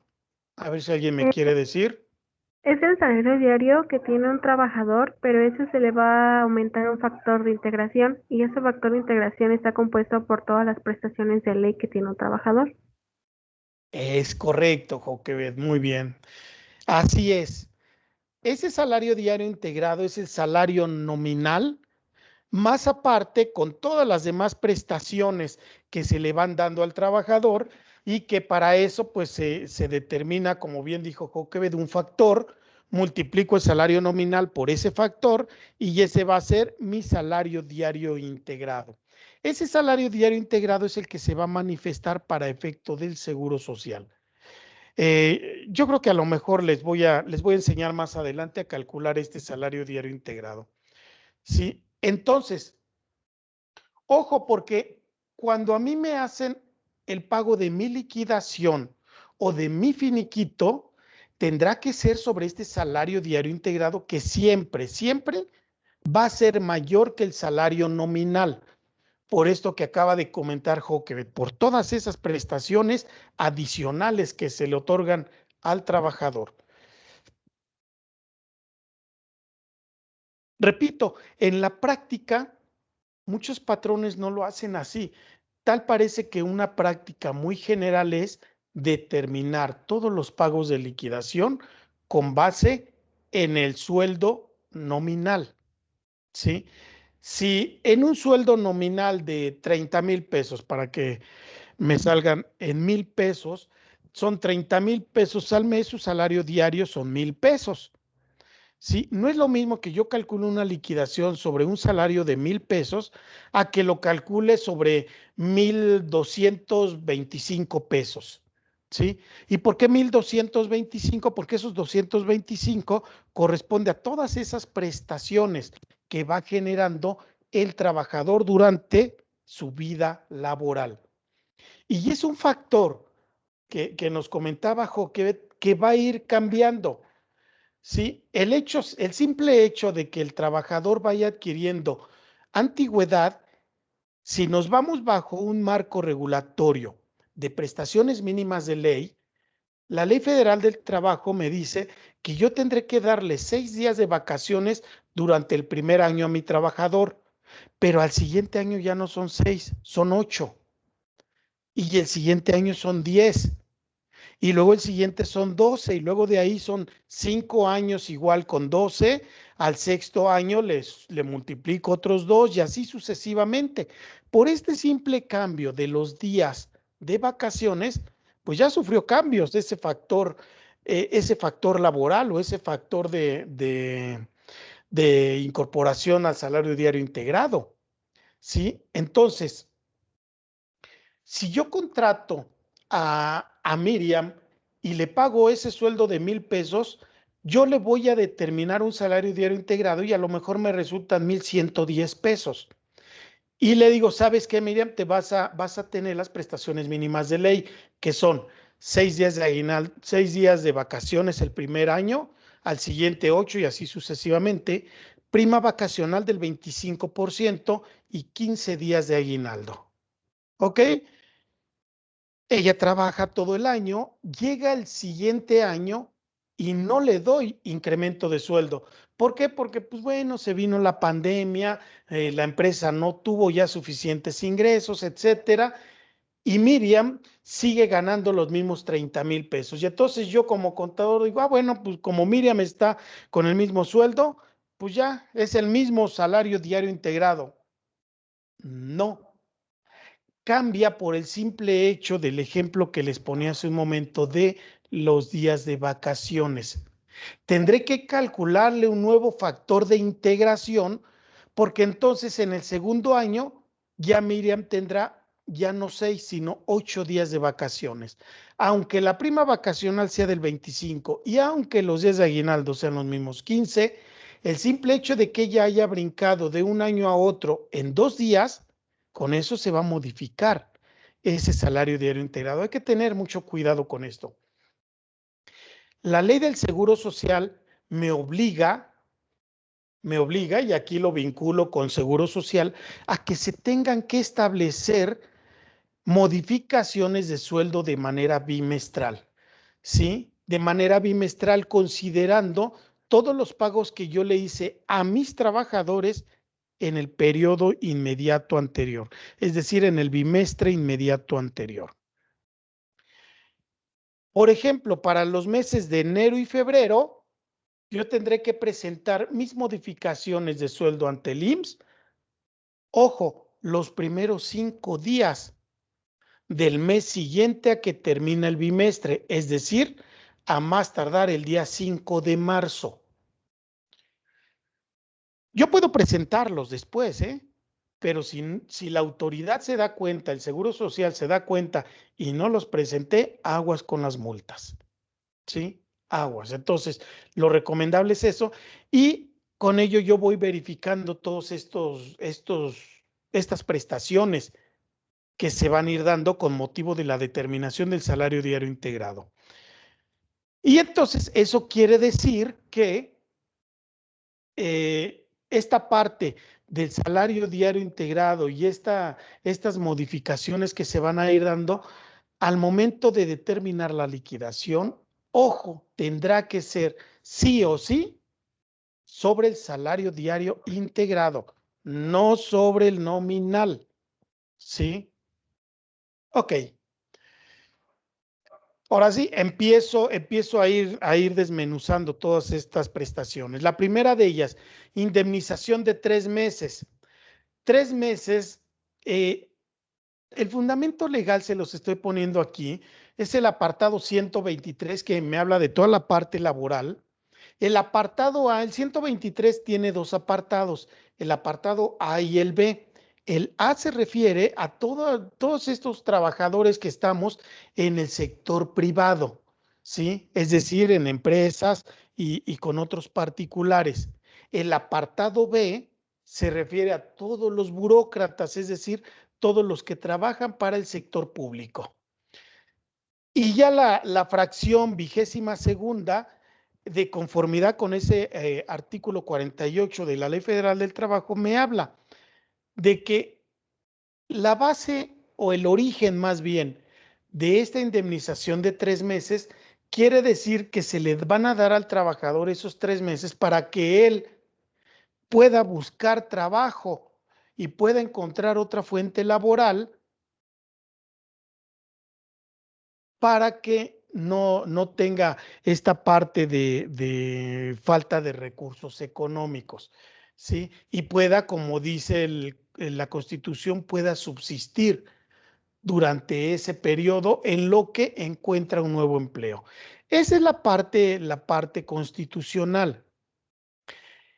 S1: a ver si alguien me quiere decir.
S3: Es el salario diario que tiene un trabajador, pero ese se le va a aumentar un factor de integración y ese factor de integración está compuesto por todas las prestaciones de ley que tiene un trabajador.
S1: Es correcto, Joquebed, muy bien. Así es. Ese salario diario integrado es el salario nominal, más aparte con todas las demás prestaciones que se le van dando al trabajador y que para eso pues se determina, como bien dijo Joquebed, un factor, multiplico el salario nominal por ese factor y ese va a ser mi salario diario integrado. Ese salario diario integrado es el que se va a manifestar para efecto del seguro social. Yo creo que a lo mejor les voy a enseñar más adelante a calcular este salario diario integrado. ¿Sí? Entonces, ojo, porque cuando a mí me hacen el pago de mi liquidación o de mi finiquito, tendrá que ser sobre este salario diario integrado que siempre, siempre va a ser mayor que el salario nominal. Por esto que acaba de comentar Joquebed, por todas esas prestaciones adicionales que se le otorgan al trabajador. Repito, en la práctica, muchos patrones no lo hacen así. Tal parece que una práctica muy general es determinar todos los pagos de liquidación con base en el sueldo nominal, ¿sí? Si en un sueldo nominal de 30,000 pesos, para que me salgan en 1,000 pesos, son 30,000 pesos al mes, su salario diario son 1,000 pesos. ¿Sí? No es lo mismo que yo calcule una liquidación sobre un salario de 1,000 pesos a que lo calcule sobre 1,225 pesos. ¿Sí? ¿Y por qué 1,225? Porque esos 225 corresponde a todas esas prestaciones que va generando el trabajador durante su vida laboral. Y es un factor que nos comentaba Joque, que va a ir cambiando. Sí, el simple hecho de que el trabajador vaya adquiriendo antigüedad, si nos vamos bajo un marco regulatorio de prestaciones mínimas de ley, la Ley Federal del Trabajo me dice que yo tendré que darle 6 días de vacaciones durante el primer año a mi trabajador, pero al siguiente año ya no son 6, son 8. Y el siguiente año son 10. Y luego el siguiente son 12 y luego de ahí son 5 años igual con 12, al sexto año le multiplico otros 2 y así sucesivamente. Por este simple cambio de los días de vacaciones, pues ya sufrió cambios de ese factor laboral o ese factor de incorporación al salario diario integrado. ¿Sí? Entonces, si yo contrato a Miriam y le pago ese sueldo de 1,000 pesos, yo le voy a determinar un salario diario integrado y a lo mejor me resultan 1,110 pesos. Y le digo, ¿sabes qué, Miriam? Vas a tener las prestaciones mínimas de ley, que son 6 días de aguinaldo, 6 días de vacaciones el primer año, al siguiente 8 y así sucesivamente, prima vacacional del 25% y 15 días de aguinaldo. ¿Ok? Ella trabaja todo el año, llega el siguiente año y no le doy incremento de sueldo. ¿Por qué? Porque, pues bueno, se vino la pandemia, la empresa no tuvo ya suficientes ingresos, etcétera, y Miriam sigue ganando los mismos 30,000 pesos. Y entonces yo como contador digo, bueno, pues como Miriam está con el mismo sueldo, pues ya es el mismo salario diario integrado. No. Cambia por el simple hecho del ejemplo que les ponía hace un momento de los días de vacaciones. Tendré que calcularle un nuevo factor de integración porque entonces en el segundo año ya Miriam tendrá ya no 6, sino 8 días de vacaciones. Aunque la prima vacacional sea del 25 y aunque los días de aguinaldo sean los mismos 15, el simple hecho de que ella haya brincado de un año a otro en 2 días, con eso se va a modificar ese salario diario integrado. Hay que tener mucho cuidado con esto. La ley del Seguro Social me obliga, y aquí lo vinculo con Seguro Social, a que se tengan que establecer modificaciones de sueldo de manera bimestral, ¿sí? De manera bimestral, considerando todos los pagos que yo le hice a mis trabajadores en el periodo inmediato anterior, es decir, en el bimestre inmediato anterior. Por ejemplo, para los meses de enero y febrero, yo tendré que presentar mis modificaciones de sueldo ante el IMSS. Ojo, los primeros 5 días del mes siguiente a que termina el bimestre, es decir, a más tardar el día 5 de marzo. Yo puedo presentarlos después, pero si la autoridad se da cuenta, el Seguro Social se da cuenta y no los presenté, aguas con las multas, ¿sí? Aguas. Entonces, lo recomendable es eso y con ello yo voy verificando todos estas prestaciones que se van a ir dando con motivo de la determinación del salario diario integrado. Y entonces eso quiere decir que esta parte del salario diario integrado y estas modificaciones que se van a ir dando al momento de determinar la liquidación, ojo, tendrá que ser sí o sí sobre el salario diario integrado, no sobre el nominal, ¿sí? Ok. Ahora sí, empiezo a ir desmenuzando todas estas prestaciones. La primera de ellas, indemnización de 3 meses. 3 meses, el fundamento legal se los estoy poniendo aquí, es el apartado 123 que me habla de toda la parte laboral. El apartado A, el 123 tiene 2 apartados, el apartado A y el B. El A se refiere a todos estos trabajadores que estamos en el sector privado, ¿sí? Es decir, en empresas y con otros particulares. El apartado B se refiere a todos los burócratas, es decir, todos los que trabajan para el sector público. Y ya la fracción 22ª, de conformidad con ese artículo 48 de la Ley Federal del Trabajo, me habla de que la base o el origen más bien de esta indemnización de 3 meses quiere decir que se le van a dar al trabajador esos 3 meses para que él pueda buscar trabajo y pueda encontrar otra fuente laboral para que no tenga esta parte de falta de recursos económicos, ¿sí? Y pueda, como dice la Constitución, pueda subsistir durante ese periodo en lo que encuentra un nuevo empleo. Esa es la parte constitucional.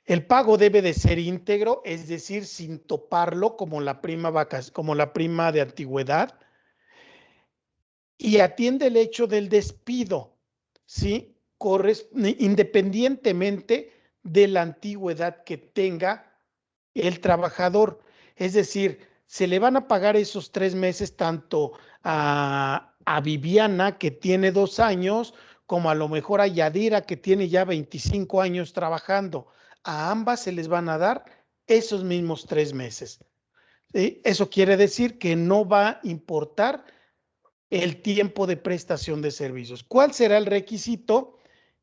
S1: El pago debe de ser íntegro, es decir, sin toparlo como la prima de antigüedad, y atiende el hecho del despido, ¿sí? independientemente de la antigüedad que tenga el trabajador. Es decir, se le van a pagar esos 3 meses tanto a Viviana, que tiene 2 años, como a lo mejor a Yadira, que tiene ya 25 años trabajando. A ambas se les van a dar esos mismos 3 meses. ¿Sí? Eso quiere decir que no va a importar el tiempo de prestación de servicios. ¿Cuál será el requisito?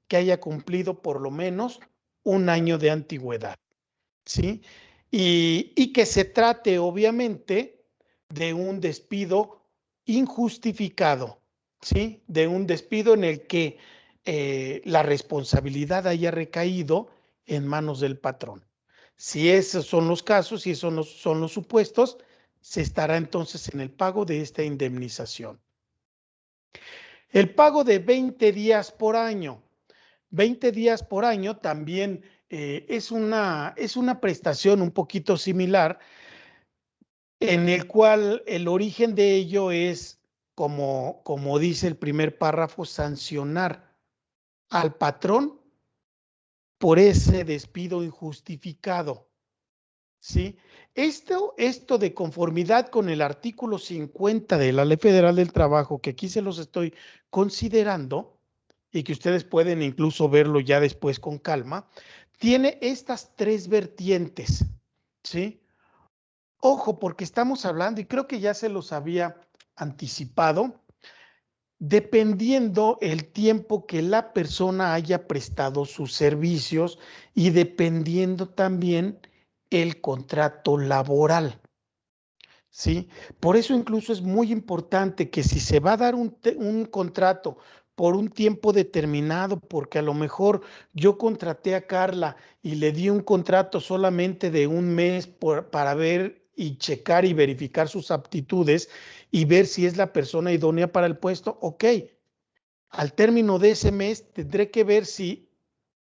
S1: Que haya cumplido por lo menos 1 año de antigüedad, ¿sí? Y que se trate, obviamente, de un despido injustificado, ¿sí? De un despido en el que la responsabilidad haya recaído en manos del patrón. Si esos son los casos, si esos son los supuestos, se estará entonces en el pago de esta indemnización. El pago de 20 días por año. 20 días por año también es una prestación un poquito similar, en el cual el origen de ello es, como dice el primer párrafo, sancionar al patrón por ese despido injustificado, ¿sí? Esto de conformidad con el artículo 50 de la Ley Federal del Trabajo, que aquí se los estoy considerando, y que ustedes pueden incluso verlo ya después con calma, tiene estas 3 vertientes, ¿sí? Ojo, porque estamos hablando, y creo que ya se los había anticipado, dependiendo el tiempo que la persona haya prestado sus servicios y dependiendo también el contrato laboral, ¿sí? Por eso incluso es muy importante que si se va a dar un contrato por un tiempo determinado, porque a lo mejor yo contraté a Carla y le di un contrato solamente de 1 mes para ver y checar y verificar sus aptitudes y ver si es la persona idónea para el puesto, ok. Al término de ese mes tendré que ver si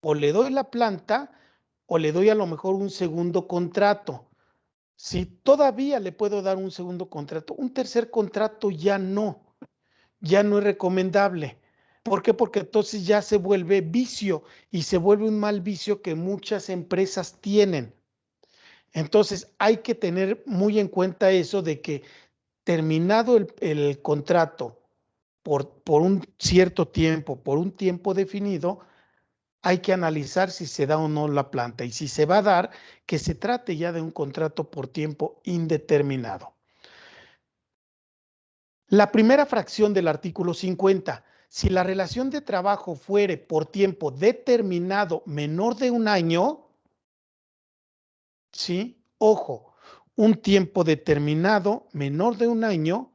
S1: o le doy la planta o le doy a lo mejor un segundo contrato. Si todavía le puedo dar un segundo contrato, un tercer contrato ya no es recomendable. ¿Por qué? Porque entonces ya se vuelve vicio y se vuelve un mal vicio que muchas empresas tienen. Entonces hay que tener muy en cuenta eso de que terminado el contrato por un cierto tiempo, por un tiempo definido, hay que analizar si se da o no la planta y si se va a dar, que se trate ya de un contrato por tiempo indeterminado. La primera fracción del artículo 50, si la relación de trabajo fuere por tiempo determinado menor de 1 año, ¿sí? Ojo, un tiempo determinado menor de 1 año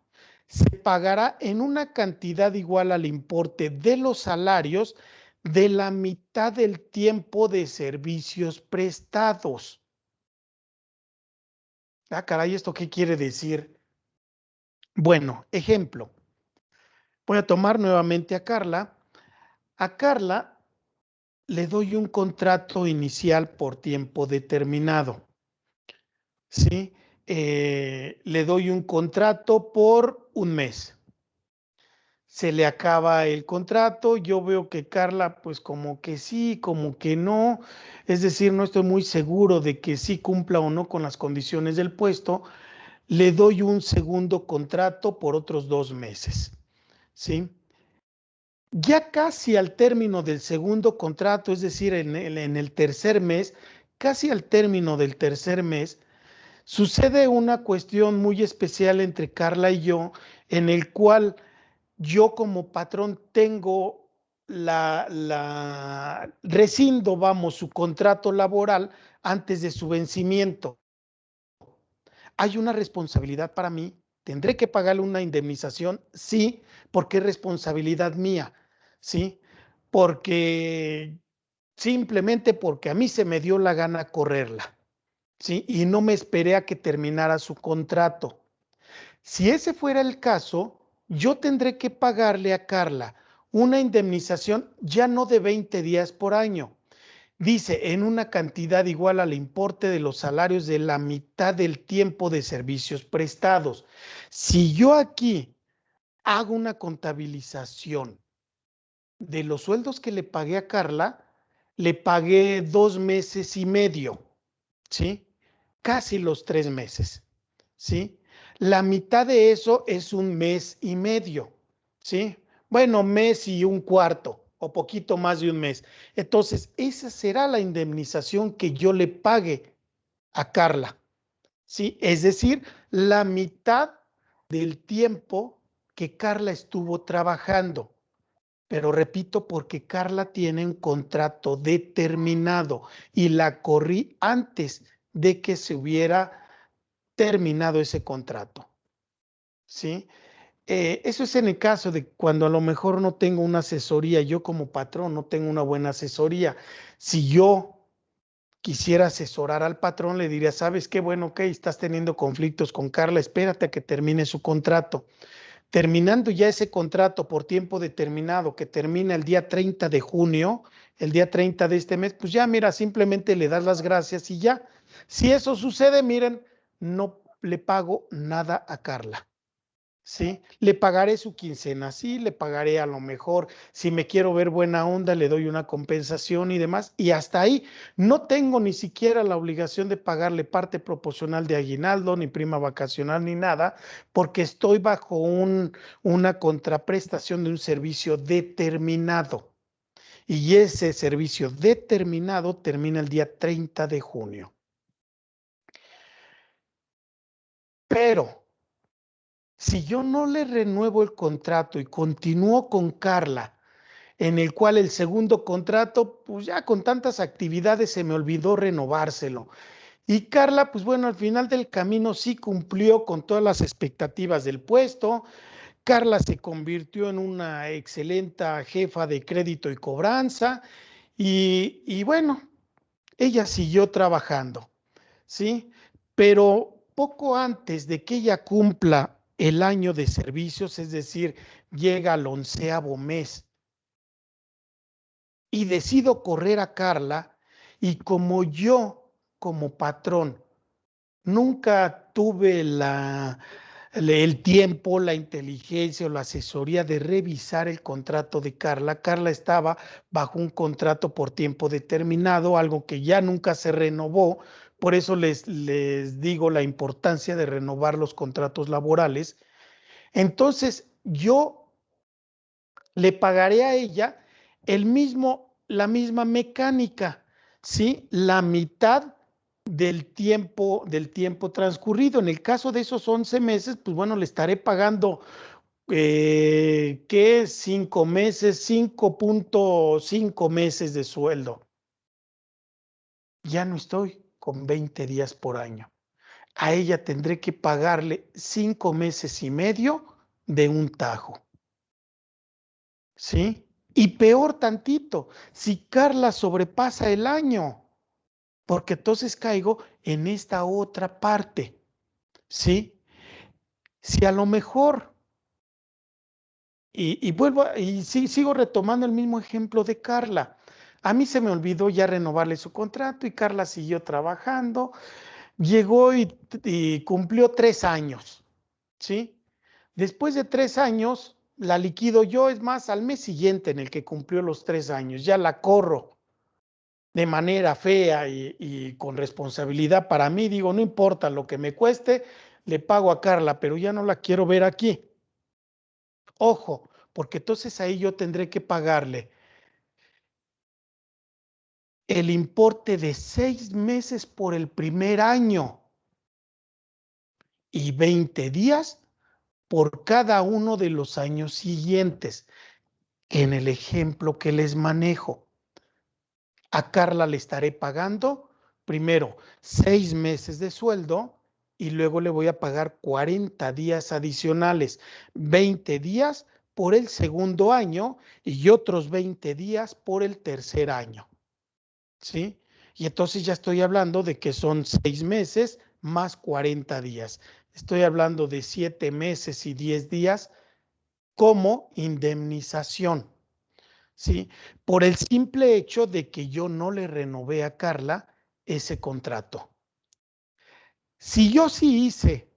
S1: se pagará en una cantidad igual al importe de los salarios de la mitad del tiempo de servicios prestados. Ah, caray, ¿esto qué quiere decir? Bueno, ejemplo. Voy a tomar nuevamente a Carla. A Carla le doy un contrato inicial por tiempo determinado, ¿sí? Le doy un contrato por 1 mes. Se le acaba el contrato, yo veo que Carla pues como que sí, como que no, es decir, no estoy muy seguro de que sí cumpla o no con las condiciones del puesto, le doy un segundo contrato por otros 2 meses, ¿sí? Ya casi al término del segundo contrato, es decir, en el tercer mes, casi al término del tercer mes, sucede una cuestión muy especial entre Carla y yo, en el cual yo como patrón tengo rescindo, vamos, su contrato laboral antes de su vencimiento. ¿Hay una responsabilidad para mí? ¿Tendré que pagarle una indemnización? Sí, porque es responsabilidad mía, ¿sí? Porque simplemente porque a mí se me dio la gana correrla, ¿sí? Y no me esperé a que terminara su contrato. Si ese fuera el caso, yo tendré que pagarle a Carla una indemnización ya no de 20 días por año. Dice, en una cantidad igual al importe de los salarios de la mitad del tiempo de servicios prestados. Si yo aquí hago una contabilización de los sueldos que le pagué a Carla, le pagué 2 meses y medio, ¿sí? Casi los 3 meses, ¿sí? La mitad de eso es 1 mes y medio, ¿sí? Bueno, mes y un cuarto o poquito más de 1 mes. Entonces, esa será la indemnización que yo le pague a Carla, ¿sí? Es decir, la mitad del tiempo que Carla estuvo trabajando. Pero repito, porque Carla tiene un contrato determinado y la corrí antes de que se hubiera terminado ese contrato, ¿sí? Eso es en el caso de cuando a lo mejor no tengo una asesoría, yo como patrón no tengo una buena asesoría. Si yo quisiera asesorar al patrón, le diría, ¿sabes qué? Bueno, ok, estás teniendo conflictos con Carla, espérate a que termine su contrato. Terminando ya ese contrato por tiempo determinado que termina el día 30 de junio, el día 30 de este mes, pues ya mira, simplemente le das las gracias y ya. Si eso sucede, miren, no le pago nada a Carla. ¿Sí? Le pagaré su quincena, sí, le pagaré a lo mejor, si me quiero ver buena onda, le doy una compensación y demás, y hasta ahí no tengo ni siquiera la obligación de pagarle parte proporcional de aguinaldo, ni prima vacacional, ni nada, porque estoy bajo una contraprestación de un servicio determinado, y ese servicio determinado termina el día 30 de junio. Pero si yo no le renuevo el contrato y continúo con Carla, en el cual el segundo contrato, pues ya con tantas actividades se me olvidó renovárselo. Y Carla, pues bueno, al final del camino sí cumplió con todas las expectativas del puesto. Carla se convirtió en una excelente jefa de crédito y cobranza. Y bueno, ella siguió trabajando, ¿sí? Pero poco antes de que ella cumpla el año de servicios, es decir, llega al 11º mes, y decido correr a Carla, y como yo, como patrón, nunca tuve el tiempo, la inteligencia o la asesoría de revisar el contrato de Carla. Carla estaba bajo un contrato por tiempo determinado, algo que ya nunca se renovó. Por eso les digo la importancia de renovar los contratos laborales. Entonces, yo le pagaré a ella la misma mecánica, ¿sí? La mitad del tiempo transcurrido. En el caso de esos 11 meses, pues bueno, le estaré pagando, ¿qué? 5 meses, 5.5 meses de sueldo. Ya no estoy con 20 días por año. A ella tendré que pagarle 5 meses y medio de un tajo, ¿sí? Y peor tantito, si Carla sobrepasa el año, porque entonces caigo en esta otra parte, ¿sí? Si a lo mejor, sigo retomando el mismo ejemplo de Carla, a mí se me olvidó ya renovarle su contrato y Carla siguió trabajando, llegó y cumplió 3 años, ¿sí? Después de 3 años, la liquido yo, es más, al mes siguiente en el que cumplió los 3 años, ya la corro de manera fea y con responsabilidad para mí. Digo, no importa lo que me cueste, le pago a Carla, pero ya no la quiero ver aquí. Ojo, porque entonces ahí yo tendré que pagarle el importe de 6 meses por el primer año y 20 días por cada uno de los años siguientes, en el ejemplo que les manejo. A Carla le estaré pagando primero 6 meses de sueldo y luego le voy a pagar 40 días adicionales, 20 días por el segundo año y otros 20 días por el tercer año, ¿sí? Y entonces ya estoy hablando de que son 6 meses más 40 días. Estoy hablando de 7 meses y 10 días como indemnización, ¿sí? Por el simple hecho de que yo no le renové a Carla ese contrato. Si yo sí hice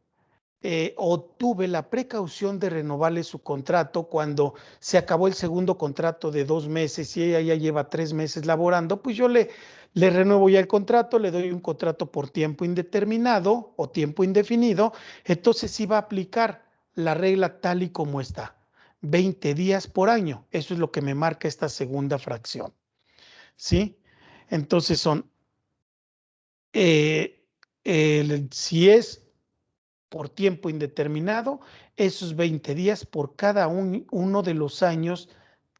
S1: o tuve la precaución de renovarle su contrato cuando se acabó el segundo contrato de 2 meses y ella ya lleva 3 meses laborando, pues yo le renuevo ya el contrato, le doy un contrato por tiempo indeterminado o tiempo indefinido, entonces sí va a aplicar la regla tal y como está, 20 días por año. Eso es lo que me marca esta segunda fracción, ¿sí? Entonces son, si es por tiempo indeterminado, esos 20 días por cada uno de los años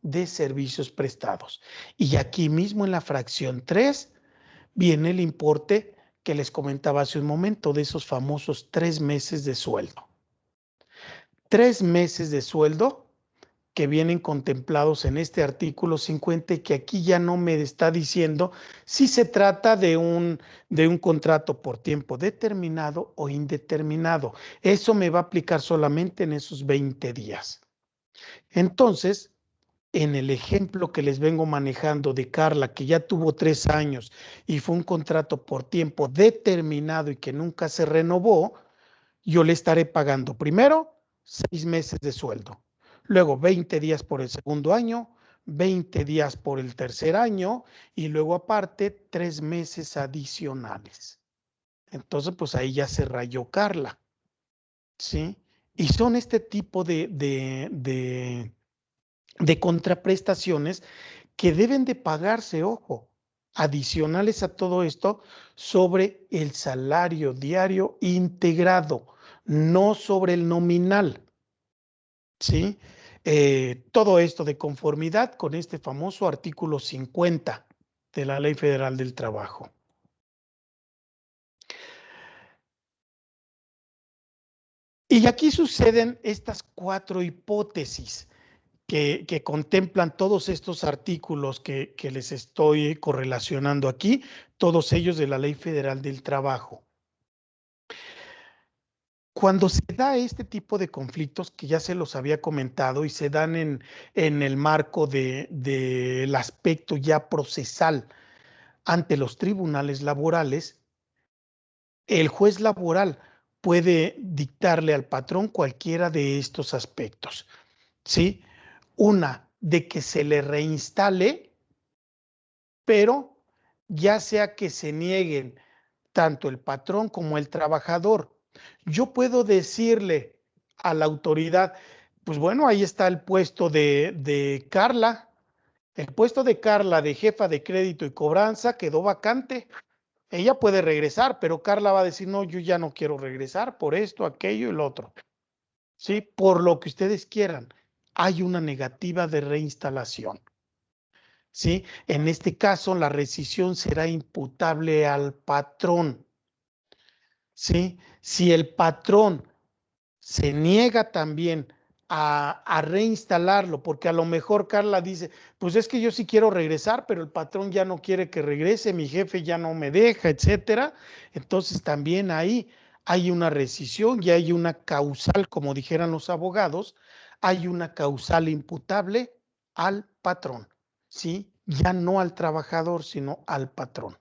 S1: de servicios prestados. Y aquí mismo en la fracción 3 viene el importe que les comentaba hace un momento de esos famosos 3 meses de sueldo. 3 meses de sueldo que vienen contemplados en este artículo 50 y que aquí ya no me está diciendo si se trata de un contrato por tiempo determinado o indeterminado. Eso me va a aplicar solamente en esos 20 días. Entonces, en el ejemplo que les vengo manejando de Carla, que ya tuvo 3 años y fue un contrato por tiempo determinado y que nunca se renovó, yo le estaré pagando primero 6 meses de sueldo, luego 20 días por el segundo año, 20 días por el tercer año y luego aparte 3 meses adicionales. Entonces, pues ahí ya se rayó Carla, ¿sí? Y son este tipo de contraprestaciones que deben de pagarse, ojo, adicionales a todo esto sobre el salario diario integrado, no sobre el nominal, ¿sí? Todo esto de conformidad con este famoso artículo 50 de la Ley Federal del Trabajo. Y aquí suceden estas 4 hipótesis que contemplan todos estos artículos que les estoy correlacionando aquí, todos ellos de la Ley Federal del Trabajo. Cuando se da este tipo de conflictos, que ya se los había comentado, y se dan en el marco del aspecto ya procesal ante los tribunales laborales, el juez laboral puede dictarle al patrón cualquiera de estos aspectos, ¿sí? Una, de que se le reinstale, pero ya sea que se nieguen tanto el patrón como el trabajador. Yo puedo decirle a la autoridad, pues bueno, ahí está el puesto de Carla. El puesto de Carla de jefa de crédito y cobranza quedó vacante. Ella puede regresar, pero Carla va a decir, no, yo ya no quiero regresar por esto, aquello y lo otro. ¿Sí? Por lo que ustedes quieran. Hay una negativa de reinstalación. ¿Sí? En este caso, la rescisión será imputable al patrón. ¿Sí? Si el patrón se niega también a reinstalarlo, porque a lo mejor Carla dice, pues es que yo sí quiero regresar, pero el patrón ya no quiere que regrese, mi jefe ya no me deja, etcétera. Entonces también ahí hay una rescisión y hay una causal, como dijeran los abogados, hay una causal imputable al patrón, ¿sí? Ya no al trabajador, sino al patrón.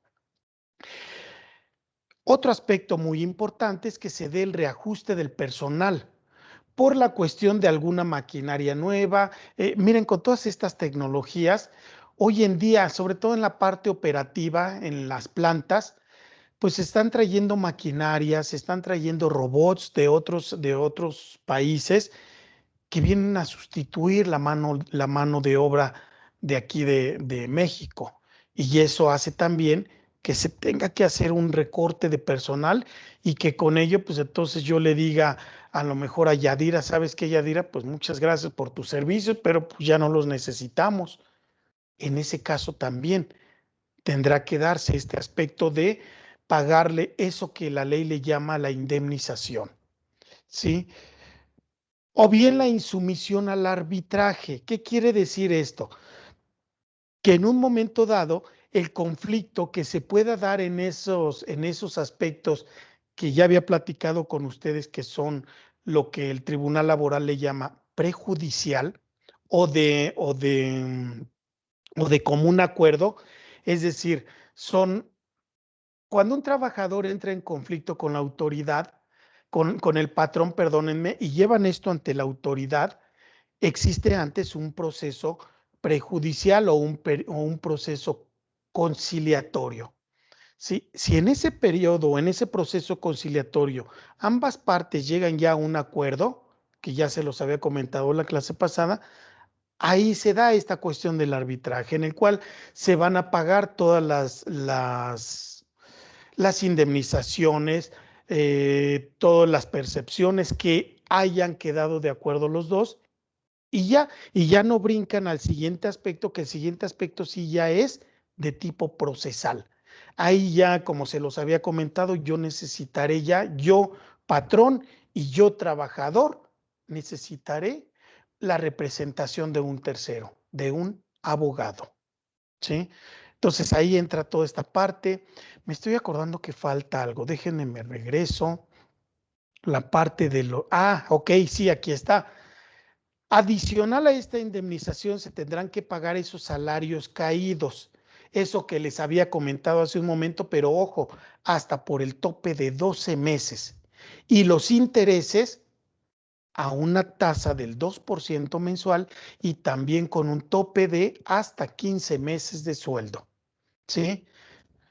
S1: Otro aspecto muy importante es que se dé el reajuste del personal por la cuestión de alguna maquinaria nueva. Miren, con todas estas tecnologías, hoy en día, sobre todo en la parte operativa, en las plantas, pues se están trayendo maquinarias, se están trayendo robots de otros países que vienen a sustituir la mano de obra de aquí de México. Y eso hace también que se tenga que hacer un recorte de personal y que con ello, pues entonces yo le diga a lo mejor a Yadira, ¿sabes qué, Yadira? Pues muchas gracias por tus servicios, pero pues ya no los necesitamos. En ese caso también tendrá que darse este aspecto de pagarle eso que la ley le llama la indemnización, ¿sí? O bien la insumisión al arbitraje. ¿Qué quiere decir esto? Que en un momento dado el conflicto que se pueda dar en esos aspectos que ya había platicado con ustedes, que son lo que el Tribunal Laboral le llama prejudicial o de común acuerdo, es decir, son cuando un trabajador entra en conflicto con la autoridad, con el patrón, perdónenme, y llevan esto ante la autoridad, existe antes un proceso prejudicial o un proceso conciliatorio. ¿Sí? Si en ese periodo o en ese proceso conciliatorio ambas partes llegan ya a un acuerdo, que ya se los había comentado en la clase pasada, ahí se da esta cuestión del arbitraje, en el cual se van a pagar todas las indemnizaciones, todas las percepciones que hayan quedado de acuerdo los dos, y ya no brincan al siguiente aspecto, que el siguiente aspecto sí ya es de tipo procesal. Ahí ya, como se los había comentado, yo necesitaré ya, yo patrón y yo trabajador, necesitaré la representación de un tercero, de un abogado, ¿sí? Entonces ahí entra toda esta parte. Me estoy acordando que falta algo, déjenme, me regreso. La parte de lo... ok, sí, aquí está. Adicional a esta indemnización se tendrán que pagar esos salarios caídos, eso que les había comentado hace un momento, pero ojo, hasta por el tope de 12 meses. Y los intereses a una tasa del 2% mensual y también con un tope de hasta 15 meses de sueldo, ¿sí?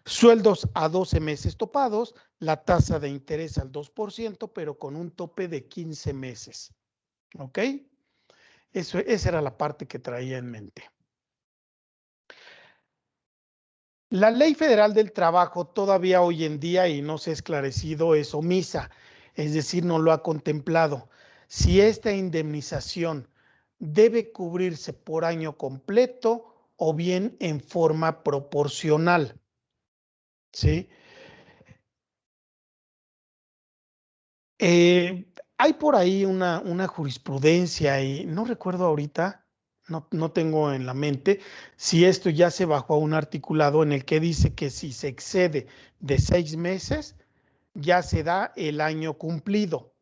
S1: Sueldos a 12 meses topados, la tasa de interés al 2%, pero con un tope de 15 meses, ¿ok? Esa era la parte que traía en mente. La Ley Federal del Trabajo todavía hoy en día, y no se ha esclarecido, es omisa, es decir, no lo ha contemplado. Si esta indemnización debe cubrirse por año completo o bien en forma proporcional, ¿sí? Hay por ahí una jurisprudencia y no recuerdo ahorita, no tengo en la mente si esto ya se bajó a un articulado en el que dice que si se excede de 6 meses, ya se da el año cumplido,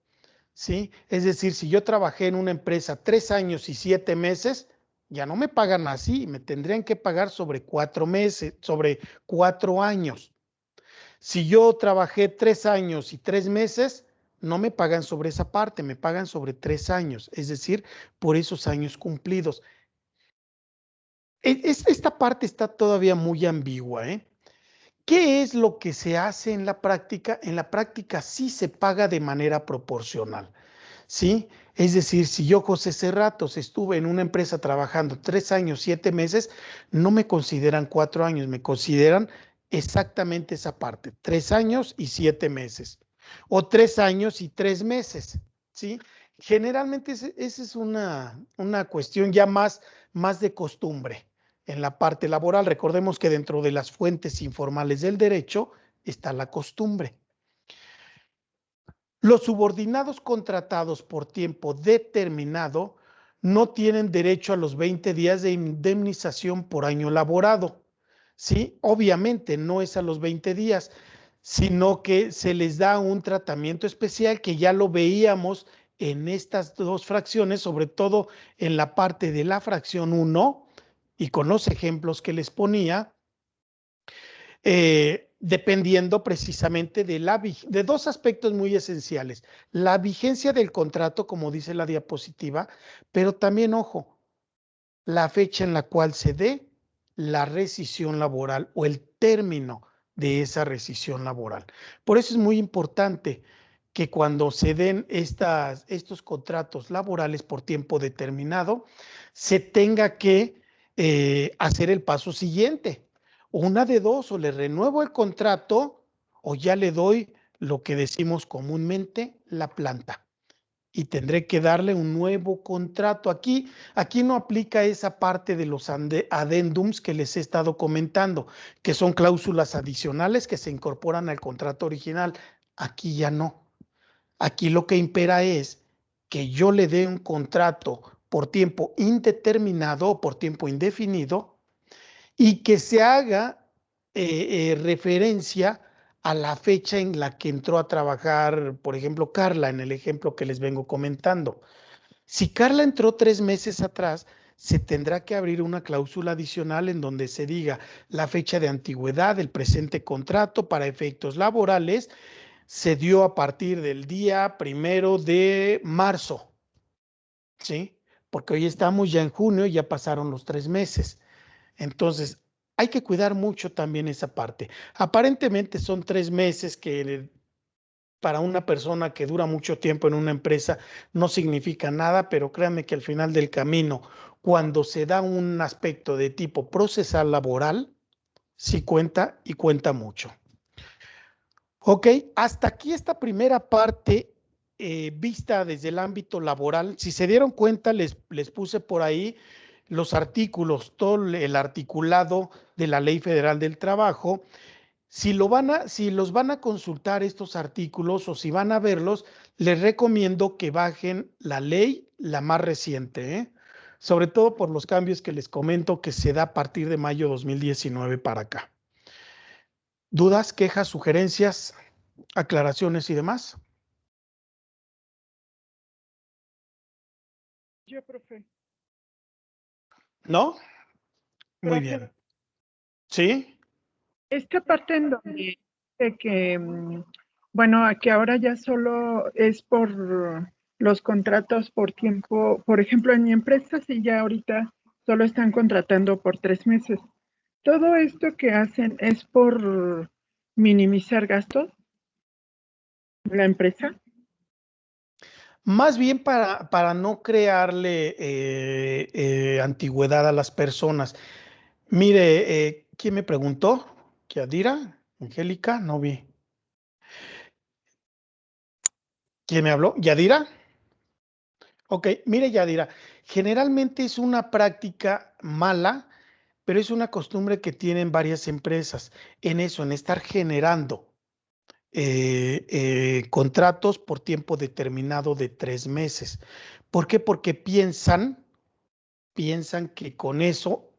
S1: ¿sí? Es decir, si yo trabajé en una empresa 3 años y 7 meses, ya no me pagan así, me tendrían que pagar sobre 4 meses, sobre 4 años. Si yo trabajé 3 años y 3 meses, no me pagan sobre esa parte, me pagan sobre 3 años, es decir, por esos años cumplidos. Esta parte está todavía muy ambigua, ¿eh? ¿Qué es lo que se hace en la práctica? En la práctica sí se paga de manera proporcional, ¿sí? Es decir, si yo, José Cerratos, estuve en una empresa trabajando 3 años, 7 meses, no me consideran 4 años, me consideran exactamente esa parte, 3 años y 7 meses, o 3 años y 3 meses, ¿sí? Generalmente esa es una cuestión ya más de costumbre en la parte laboral. Recordemos que dentro de las fuentes informales del derecho está la costumbre. Los subordinados contratados por tiempo determinado no tienen derecho a los 20 días de indemnización por año laborado, ¿sí? Obviamente no es a los 20 días, sino que se les da un tratamiento especial que ya lo veíamos en estas dos fracciones, sobre todo en la parte de la fracción 1 y con los ejemplos que les ponía, dependiendo precisamente de dos aspectos muy esenciales. La vigencia del contrato, como dice la diapositiva, pero también, ojo, la fecha en la cual se dé la rescisión laboral o el término de esa rescisión laboral. Por eso es muy importante que cuando se den estos contratos laborales por tiempo determinado, se tenga que hacer el paso siguiente. Una de dos, o le renuevo el contrato o ya le doy lo que decimos comúnmente la planta y tendré que darle un nuevo contrato. Aquí no aplica esa parte de los adendums que les he estado comentando, que son cláusulas adicionales que se incorporan al contrato original. Aquí ya no. Aquí lo que impera es que yo le dé un contrato por tiempo indeterminado o por tiempo indefinido y que se haga referencia a la fecha en la que entró a trabajar, por ejemplo, Carla, en el ejemplo que les vengo comentando. Si Carla entró 3 meses atrás, se tendrá que abrir una cláusula adicional en donde se diga la fecha de antigüedad del presente contrato para efectos laborales se dio a partir del día 1 de marzo, ¿sí? Porque hoy estamos ya en junio y ya pasaron los 3 meses. Entonces, hay que cuidar mucho también esa parte. Aparentemente son 3 meses que para una persona que dura mucho tiempo en una empresa no significa nada, pero créanme que al final del camino, cuando se da un aspecto de tipo procesal laboral, sí cuenta y cuenta mucho. Ok, hasta aquí esta primera parte vista desde el ámbito laboral. Si se dieron cuenta, les puse por ahí los artículos, todo el articulado de la Ley Federal del Trabajo. Si los van a consultar estos artículos o si van a verlos, les recomiendo que bajen la ley, la más reciente, sobre todo por los cambios que les comento que se da a partir de mayo 2019 para acá. ¿Dudas, quejas, sugerencias, aclaraciones y demás?
S5: Yo, profe.
S1: ¿No? Muy
S5: Profe,
S1: bien. ¿Sí?
S5: esta parte en donde dice que, bueno, que ahora ya solo es por los contratos por tiempo, por ejemplo, en mi empresa sí ya ahorita solo están contratando por 3 meses. ¿Todo esto que hacen es por minimizar gastos la empresa?
S1: Más bien para no crearle antigüedad a las personas. Mire, ¿quién me preguntó? ¿Yadira? ¿Angélica? No vi. ¿Quién me habló? ¿Yadira? Ok, mire, Yadira, generalmente es una práctica mala, pero es una costumbre que tienen varias empresas en eso, en estar generando contratos por tiempo determinado de 3 meses. ¿Por qué? Porque piensan que con eso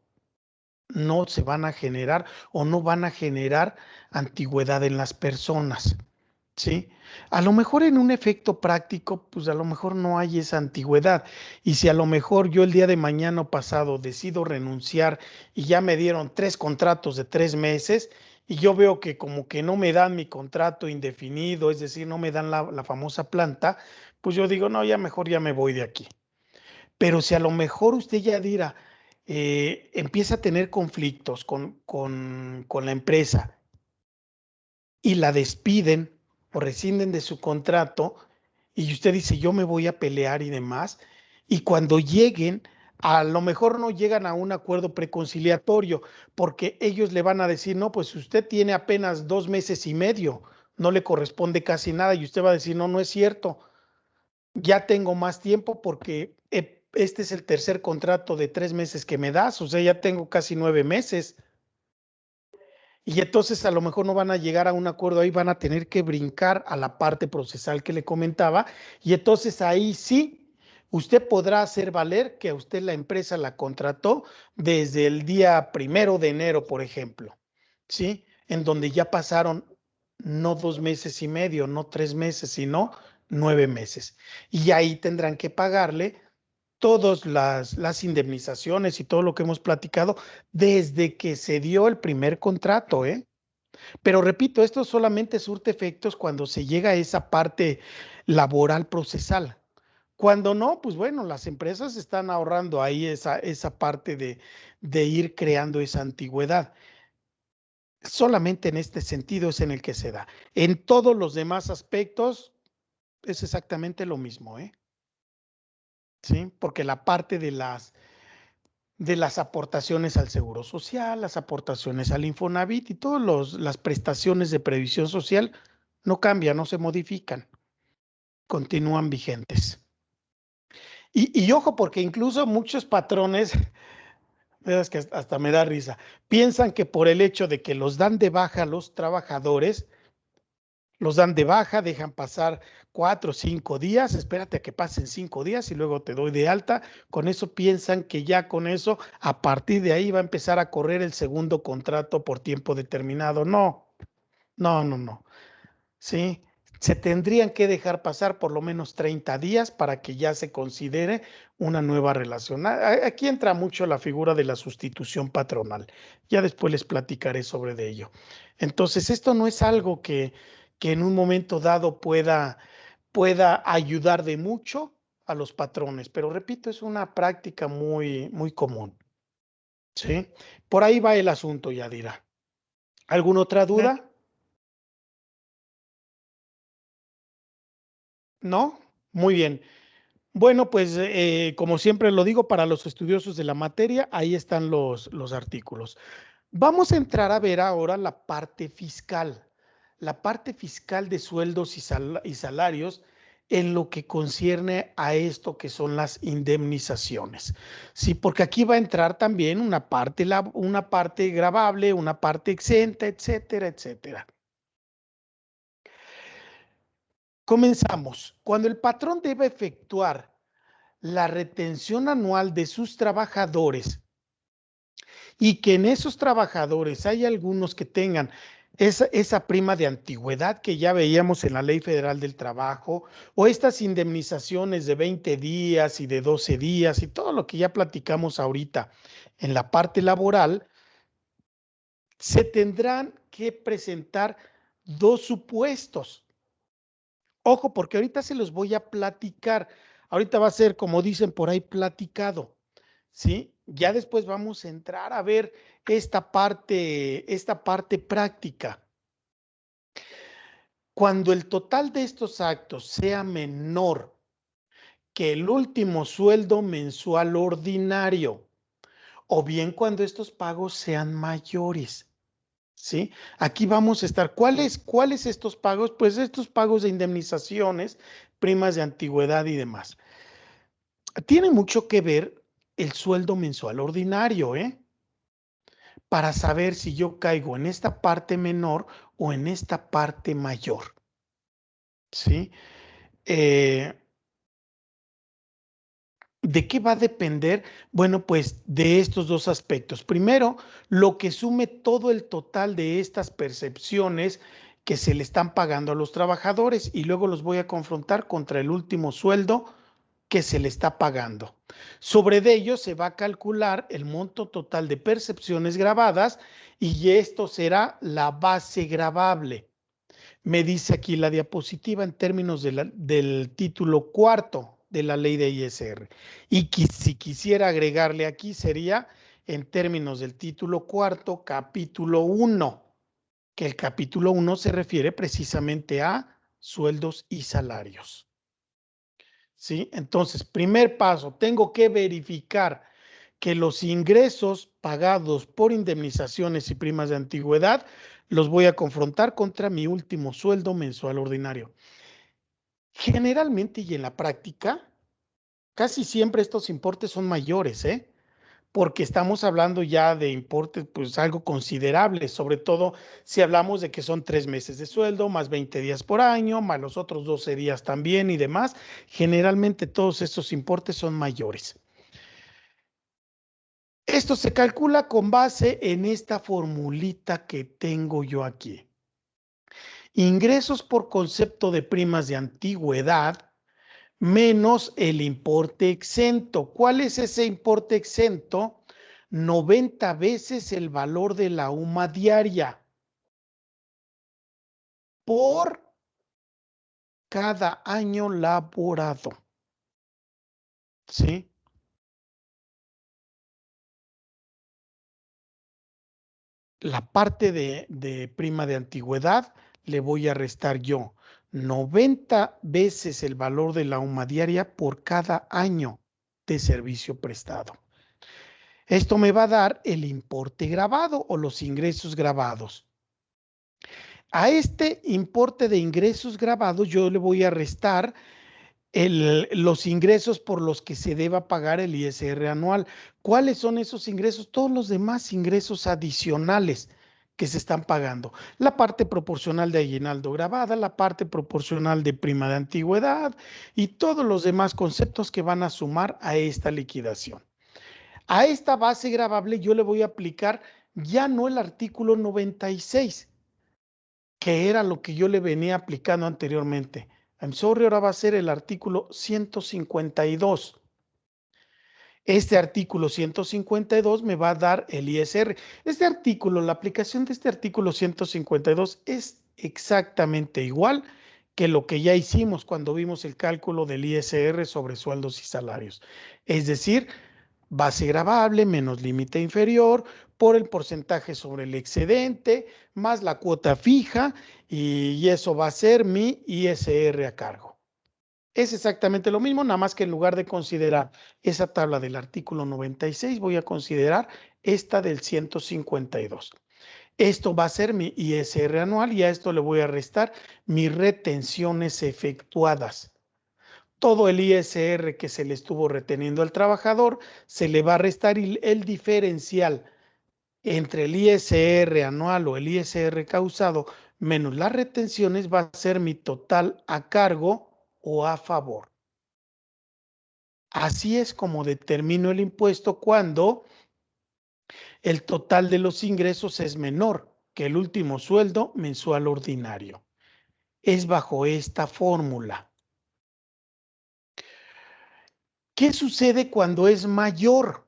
S1: no se van a generar o no van a generar antigüedad en las personas, ¿sí? A lo mejor en un efecto práctico, pues a lo mejor no hay esa antigüedad. Y si a lo mejor yo el día de mañana o pasado decido renunciar y ya me dieron 3 contratos de 3 meses y yo veo que como que no me dan mi contrato indefinido, es decir, no me dan la famosa planta, pues yo digo, no, ya mejor ya me voy de aquí. Pero si a lo mejor usted ya dirá, empieza a tener conflictos con la empresa y la despiden o rescinden de su contrato y usted dice, yo me voy a pelear y demás, y cuando lleguen, a lo mejor no llegan a un acuerdo preconciliatorio, porque ellos le van a decir, no, pues usted tiene apenas 2 meses y medio, no le corresponde casi nada, y usted va a decir, no, no es cierto, ya tengo más tiempo porque este es el tercer contrato de 3 meses que me das, o sea, ya tengo casi 9 meses. Y entonces a lo mejor no van a llegar a un acuerdo, ahí van a tener que brincar a la parte procesal que le comentaba, y entonces ahí sí, usted podrá hacer valer que a usted la empresa la contrató desde el día 1 de enero, por ejemplo, ¿sí? En donde ya pasaron no 2 meses y medio, no 3 meses, sino 9 meses. Y ahí tendrán que pagarle todas las indemnizaciones y todo lo que hemos platicado desde que se dio el primer contrato, ¿eh? Pero repito, esto solamente surte efectos cuando se llega a esa parte laboral procesal. Cuando no, pues bueno, las empresas están ahorrando ahí esa parte de ir creando esa antigüedad. Solamente en este sentido es en el que se da. En todos los demás aspectos es exactamente lo mismo, ¿eh? ¿Sí? Porque la parte de las aportaciones al Seguro Social, las aportaciones al Infonavit y todas las prestaciones de previsión social no cambian, no se modifican, continúan vigentes. Y ojo, porque incluso muchos patrones, es que hasta me da risa, piensan que por el hecho de que los dan de baja a los trabajadores, los dan de baja, dejan pasar 4 o 5 días, espérate a que pasen 5 días y luego te doy de alta. Con eso piensan que ya con eso, a partir de ahí va a empezar a correr el segundo contrato por tiempo determinado. No, no, no, no. Sí, se tendrían que dejar pasar por lo menos 30 días para que ya se considere una nueva relación. Aquí entra mucho la figura de la sustitución patronal. Ya después les platicaré sobre de ello. Entonces, esto no es algo que que en un momento dado pueda ayudar de mucho a los patrones. Pero repito, es una práctica muy común. ¿Sí? Por ahí va el asunto, Yadira. ¿Alguna otra duda? ¿No? Muy bien. Bueno, pues como siempre lo digo, para los estudiosos de la materia, ahí están los artículos. Vamos a entrar a ver ahora la parte fiscal de sueldos y salarios en lo que concierne a esto que son las indemnizaciones. Sí, porque aquí va a entrar también una parte gravable, una parte exenta, etcétera, etcétera. Comenzamos. Cuando el patrón debe efectuar la retención anual de sus trabajadores y que en esos trabajadores hay algunos que tengan esa prima de antigüedad que ya veíamos en la Ley Federal del Trabajo, o estas indemnizaciones de 20 días y de 12 días y todo lo que ya platicamos ahorita en la parte laboral, se tendrán que presentar dos supuestos. Ojo, porque ahorita se los voy a platicar. Ahorita va a ser, como dicen por ahí, platicado, ¿sí? Ya después vamos a entrar a ver esta parte práctica. Cuando el total de estos actos sea menor que el último sueldo mensual ordinario, o bien cuando estos pagos sean mayores, ¿sí? Aquí vamos a estar. ¿Cuáles estos pagos? Pues estos pagos de indemnizaciones, primas de antigüedad y demás. Tiene mucho que ver el sueldo mensual ordinario, para saber si yo caigo en esta parte menor o en esta parte mayor, ¿sí? ¿De qué va a depender? Bueno, pues de estos dos aspectos. Primero, lo que sume todo el total de estas percepciones que se le están pagando a los trabajadores, y luego los voy a confrontar contra el último sueldo que se le está pagando. Sobre de ello se va a calcular el monto total de percepciones grabadas y esto será la base gravable. Me dice aquí la diapositiva en términos del título cuarto de la ley de ISR. Y si quisiera agregarle aquí sería en términos del título cuarto, capítulo 1, que el capítulo 1 se refiere precisamente a sueldos y salarios. ¿Sí? Entonces, primer paso, tengo que verificar que los ingresos pagados por indemnizaciones y primas de antigüedad los voy a confrontar contra mi último sueldo mensual ordinario. Generalmente y en la práctica, casi siempre estos importes son mayores, porque estamos hablando ya de importes, pues algo considerable, sobre todo si hablamos de que son 3 meses de sueldo, más 20 días por año, más los otros 12 días también y demás. Generalmente todos estos importes son mayores. Esto se calcula con base en esta formulita que tengo yo aquí. Ingresos por concepto de primas de antigüedad menos el importe exento. ¿Cuál es ese importe exento? 90 veces el valor de la UMA diaria por cada año laborado. ¿Sí? La parte de prima de antigüedad le voy a restar yo 90 veces el valor de la UMA diaria por cada año de servicio prestado. Esto me va a dar el importe grabado o los ingresos grabados. A este importe de ingresos grabados yo le voy a restar los ingresos por los que se deba pagar el ISR anual. ¿Cuáles son esos ingresos? Todos los demás ingresos adicionales que se están pagando. La parte proporcional de aguinaldo grabada, la parte proporcional de prima de antigüedad y todos los demás conceptos que van a sumar a esta liquidación. A esta base gravable yo le voy a aplicar ya no el artículo 96, que era lo que yo le venía aplicando anteriormente. I'm sorry, ahora va a ser el artículo 152. Este artículo 152 me va a dar el ISR. Este artículo, la aplicación de este artículo 152 es exactamente igual que lo que ya hicimos cuando vimos el cálculo del ISR sobre sueldos y salarios. Es decir, base gravable menos límite inferior por el porcentaje sobre el excedente más la cuota fija y eso va a ser mi ISR a cargo. Es exactamente lo mismo, nada más que en lugar de considerar esa tabla del artículo 96, voy a considerar esta del 152. Esto va a ser mi ISR anual y a esto le voy a restar mis retenciones efectuadas. Todo el ISR que se le estuvo reteniendo al trabajador se le va a restar el diferencial entre el ISR anual o el ISR causado menos las retenciones va a ser mi total a cargo o a favor. Así es como determino el impuesto cuando el total de los ingresos es menor que el último sueldo mensual ordinario. Es bajo esta fórmula. ¿Qué sucede cuando es mayor?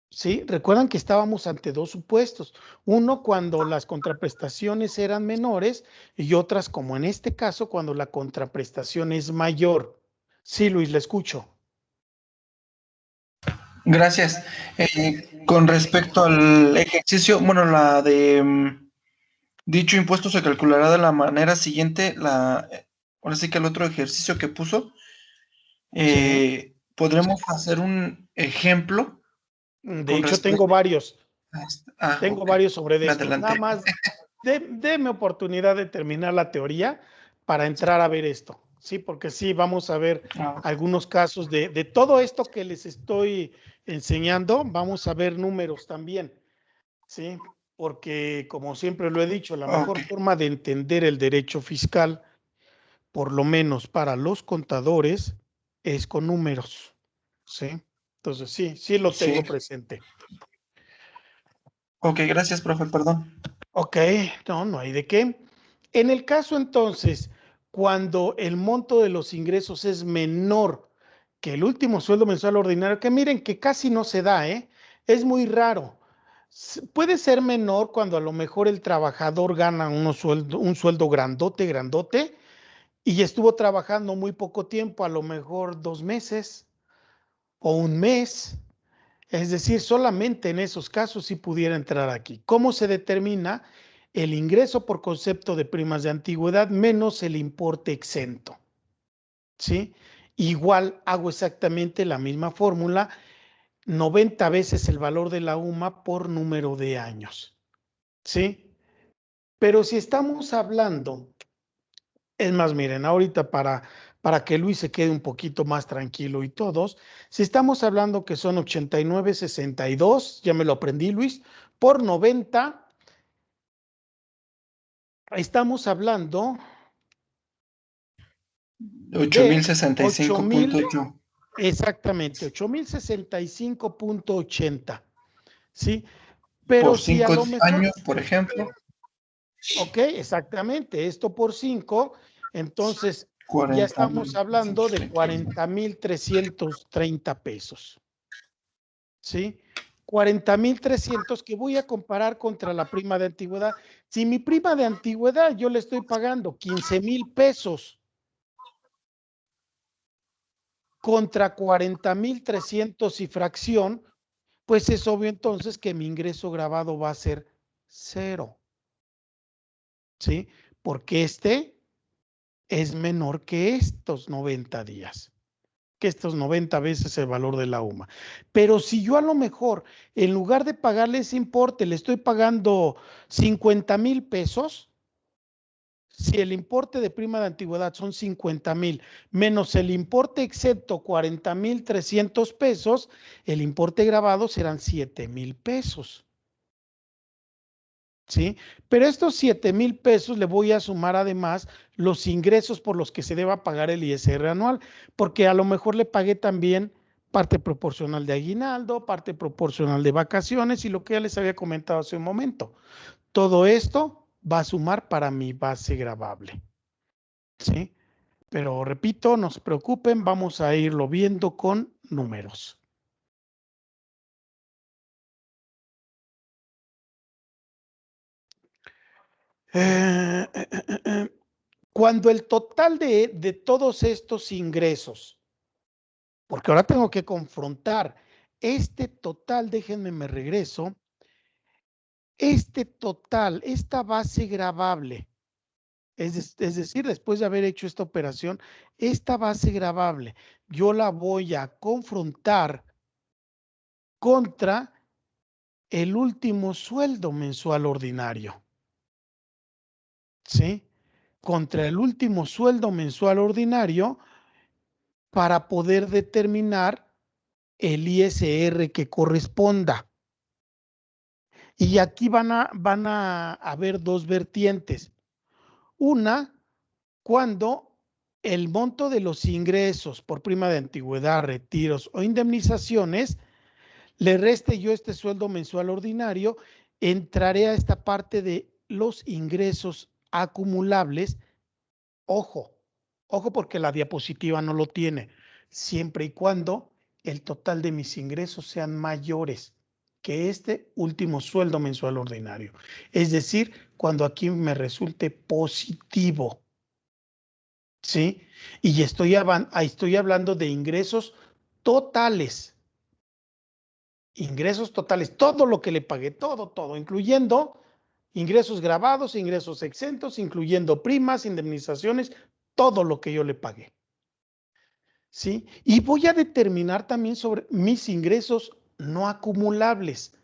S1: ¿Sí? Recuerdan que estábamos ante dos supuestos. Uno cuando las contraprestaciones eran menores y otras como en este caso cuando la contraprestación es mayor. Sí, Luis, le escucho.
S2: Gracias. Con respecto al ejercicio, bueno, la de dicho impuesto se calculará de la manera siguiente, ahora sí que el otro ejercicio que puso, podremos hacer un ejemplo
S1: De
S2: con
S1: hecho,
S2: respecto
S1: tengo varios. Tengo
S2: ok.
S1: varios sobre esto.
S2: Adelante.
S1: Nada más, déme oportunidad de terminar la teoría para entrar a ver esto. Sí, porque sí, vamos a ver
S2: Ok.
S1: algunos casos de todo esto que les estoy enseñando. Vamos a ver números también. Sí, porque como siempre lo he dicho, la mejor
S2: Ok.
S1: forma de entender el derecho fiscal, por lo menos para los contadores, es con números. Sí, entonces sí lo
S2: Sí.
S1: tengo presente.
S2: Ok, gracias, profe, perdón.
S1: Ok, no hay de qué. En el caso entonces, cuando el monto de los ingresos es menor que el último sueldo mensual ordinario, que miren que casi no se da, es muy raro. Puede ser menor cuando a lo mejor el trabajador gana un sueldo grandote, grandote, y estuvo trabajando muy poco tiempo, a lo mejor 2 meses o un mes. Es decir, solamente en esos casos sí pudiera entrar aquí. ¿Cómo se determina? El ingreso por concepto de primas de antigüedad menos el importe exento. ¿Sí? Igual hago exactamente la misma fórmula, 90 veces el valor de la UMA por número de años. ¿Sí? Pero si estamos hablando, es más, miren, ahorita para que Luis se quede un poquito más tranquilo y todos, si estamos hablando que son 89.62, ya me lo aprendí, Luis, por 90, estamos hablando de
S2: 8.065.8.
S1: exactamente, 8.065.80, ¿sí? Pero
S2: Por
S1: si a
S2: 5
S1: lo mejor,
S2: años, por ejemplo,
S1: ok, exactamente, esto por 5, entonces ya
S2: 40.000.
S1: estamos hablando de 40.330 pesos. ¿Sí? 40.300 que voy a comparar contra la prima de antigüedad. Si mi prima de antigüedad yo le estoy pagando 15,000 pesos contra 40.300 y fracción, pues es obvio entonces que mi ingreso grabado va a ser 0. ¿Sí? Porque este es menor que estos 90 días. Que estos 90 veces el valor de la UMA. Pero si yo a lo mejor, en lugar de pagarle ese importe, le estoy pagando 50,000 pesos, si el importe de prima de antigüedad son 50,000 menos el importe exento 40,300 pesos, el importe grabado serán 7,000 pesos. ¿Sí? Pero estos 7,000 pesos le voy a sumar además los ingresos por los que se deba pagar el ISR anual, porque a lo mejor le pagué también parte proporcional de aguinaldo, parte proporcional de vacaciones y lo que ya les había comentado hace un momento. Todo esto va a sumar para mi base gravable. ¿Sí? Pero repito, no se preocupen, vamos a irlo viendo con números. Cuando el total de todos estos ingresos, porque ahora tengo que confrontar este total, déjenme me regreso, este total, esta base gravable, es decir, después de haber hecho esta operación, esta base gravable, yo la voy a confrontar contra el último sueldo mensual ordinario. ¿Sí? Contra el último sueldo mensual ordinario para poder determinar el ISR que corresponda. Y aquí van a haber dos vertientes. Una, cuando el monto de los ingresos por prima de antigüedad, retiros o indemnizaciones, le reste yo este sueldo mensual ordinario, entraré a esta parte de los ingresos acumulables. Ojo porque la diapositiva no lo tiene, siempre y cuando el total de mis ingresos sean mayores que este último sueldo mensual ordinario. Es decir, cuando aquí me resulte positivo. ¿Sí? Y estoy hablando de ingresos totales. Ingresos totales, todo lo que le pagué, todo, incluyendo ingresos grabados, ingresos exentos, incluyendo primas, indemnizaciones, todo lo que yo le pagué. ¿Sí? Y voy a determinar también sobre mis ingresos no acumulables.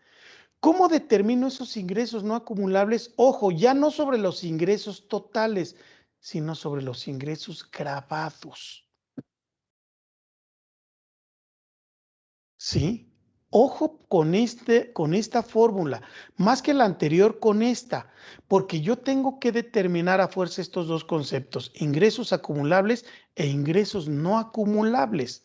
S1: ¿Cómo determino esos ingresos no acumulables? Ojo, ya no sobre los ingresos totales, sino sobre los ingresos grabados. ¿Sí? Ojo con esta fórmula, más que la anterior con esta, porque yo tengo que determinar a fuerza estos dos conceptos, ingresos acumulables e ingresos no acumulables.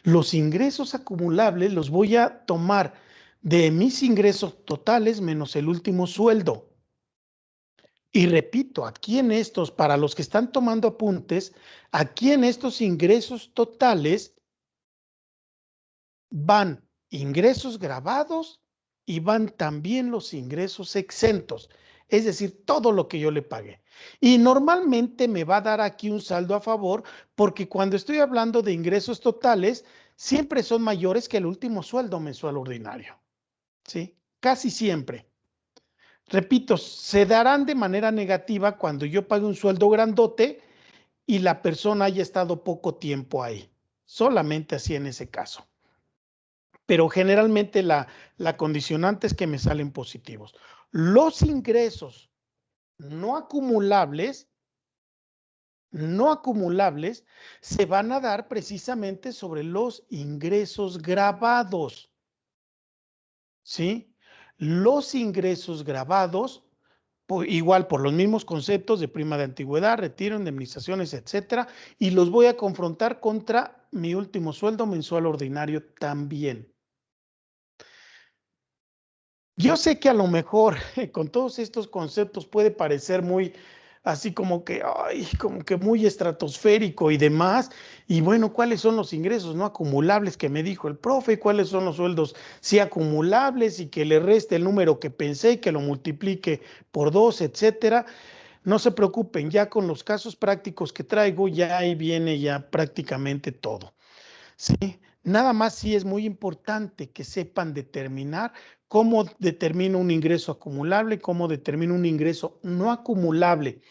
S1: Los ingresos acumulables los voy a tomar de mis ingresos totales menos el último sueldo. Y repito, aquí en estos, para los que están tomando apuntes, aquí en estos ingresos totales van ingresos grabados y van también los ingresos exentos, es decir, todo lo que yo le pagué. Y normalmente me va a dar aquí un saldo a favor porque cuando estoy hablando de ingresos totales, siempre son mayores que el último sueldo mensual ordinario. ¿Sí? Casi siempre. Repito, se darán de manera negativa cuando yo pague un sueldo grandote y la persona haya estado poco tiempo ahí. Solamente así en ese caso. Pero generalmente la condicionante es que me salen positivos. Los ingresos no acumulables se van a dar precisamente sobre los ingresos grabados. ¿Sí? Los ingresos grabados, igual por los mismos conceptos de prima de antigüedad, retiro, indemnizaciones, etcétera, y los voy a confrontar contra mi último sueldo mensual ordinario también. Yo sé que a lo mejor con todos estos conceptos puede parecer muy así como que muy estratosférico y demás. Y bueno, ¿cuáles son los ingresos no acumulables que me dijo el profe? ¿Cuáles son los sueldos sí acumulables y que le reste el número que pensé y que lo multiplique por 2, etcétera? No se preocupen, ya con los casos prácticos que traigo, ya ahí viene ya prácticamente todo. ¿Sí? Nada más sí es muy importante que sepan determinar cómo determino un ingreso acumulable, cómo determino un ingreso no acumulable.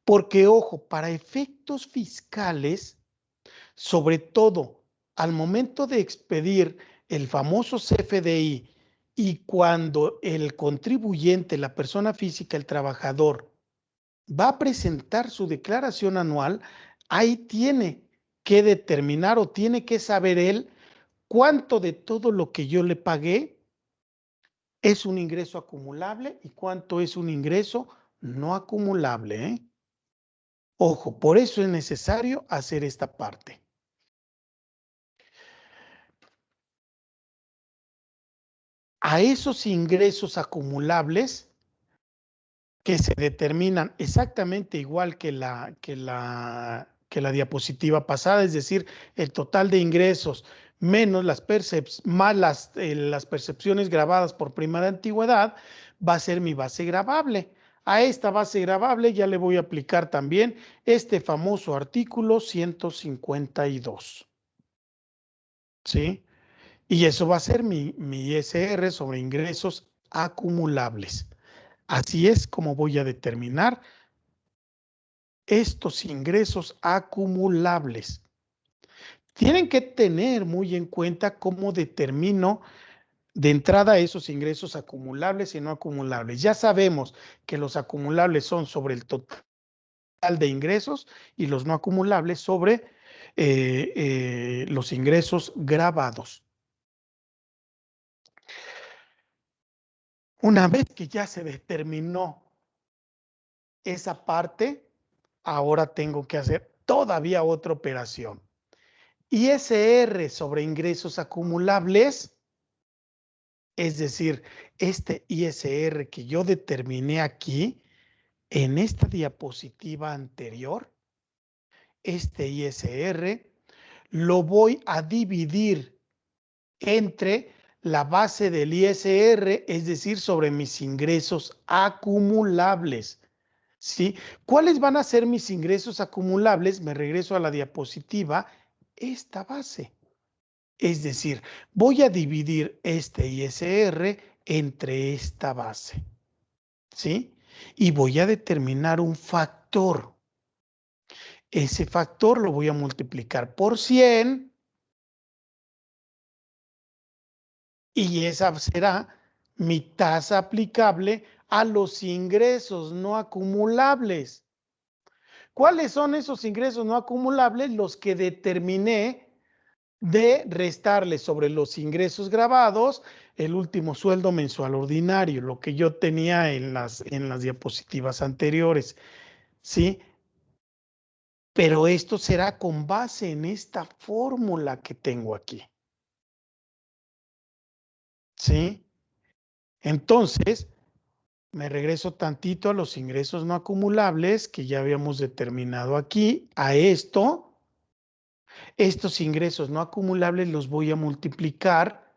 S1: Porque, ojo, para efectos fiscales, sobre todo al momento de expedir el famoso CFDI y cuando el contribuyente, la persona física, el trabajador, va a presentar su declaración anual, ahí tiene que determinar o tiene que saber él cuánto de todo lo que yo le pagué es un ingreso acumulable y cuánto es un ingreso no acumulable, ¿eh? Ojo, por eso es necesario hacer esta parte. A esos ingresos acumulables que se determinan exactamente igual que la diapositiva pasada, es decir, el total de ingresos menos las percepciones grabadas por prima de antigüedad, va a ser mi base gravable. A esta base gravable ya le voy a aplicar también este famoso artículo 152. ¿Sí? Y eso va a ser mi ISR sobre ingresos acumulables. Así es como voy a determinar estos ingresos acumulables. Tienen que tener muy en cuenta cómo determino de entrada esos ingresos acumulables y no acumulables. Ya sabemos que los acumulables son sobre el total de ingresos y los no acumulables sobre los ingresos grabados. Una vez que ya se determinó esa parte, ahora tengo que hacer todavía otra operación. ISR sobre ingresos acumulables, es decir, este ISR que yo determiné aquí en esta diapositiva anterior, este ISR lo voy a dividir entre la base del ISR, es decir, sobre mis ingresos acumulables. ¿Sí? ¿Cuáles van a ser mis ingresos acumulables? Me regreso a la diapositiva, esta base. Es decir, voy a dividir este ISR entre esta base. ¿Sí? Y voy a determinar un factor. Ese factor lo voy a multiplicar por 100 y esa será mi tasa aplicable a los ingresos no acumulables. ¿Cuáles son esos ingresos no acumulables? Los que determiné de restarle sobre los ingresos grabados el último sueldo mensual ordinario, lo que yo tenía en las diapositivas anteriores, ¿sí? Pero esto será con base en esta fórmula que tengo aquí, ¿sí? Entonces, me regreso tantito a los ingresos no acumulables que ya habíamos determinado aquí, a esto. Estos ingresos no acumulables los voy a multiplicar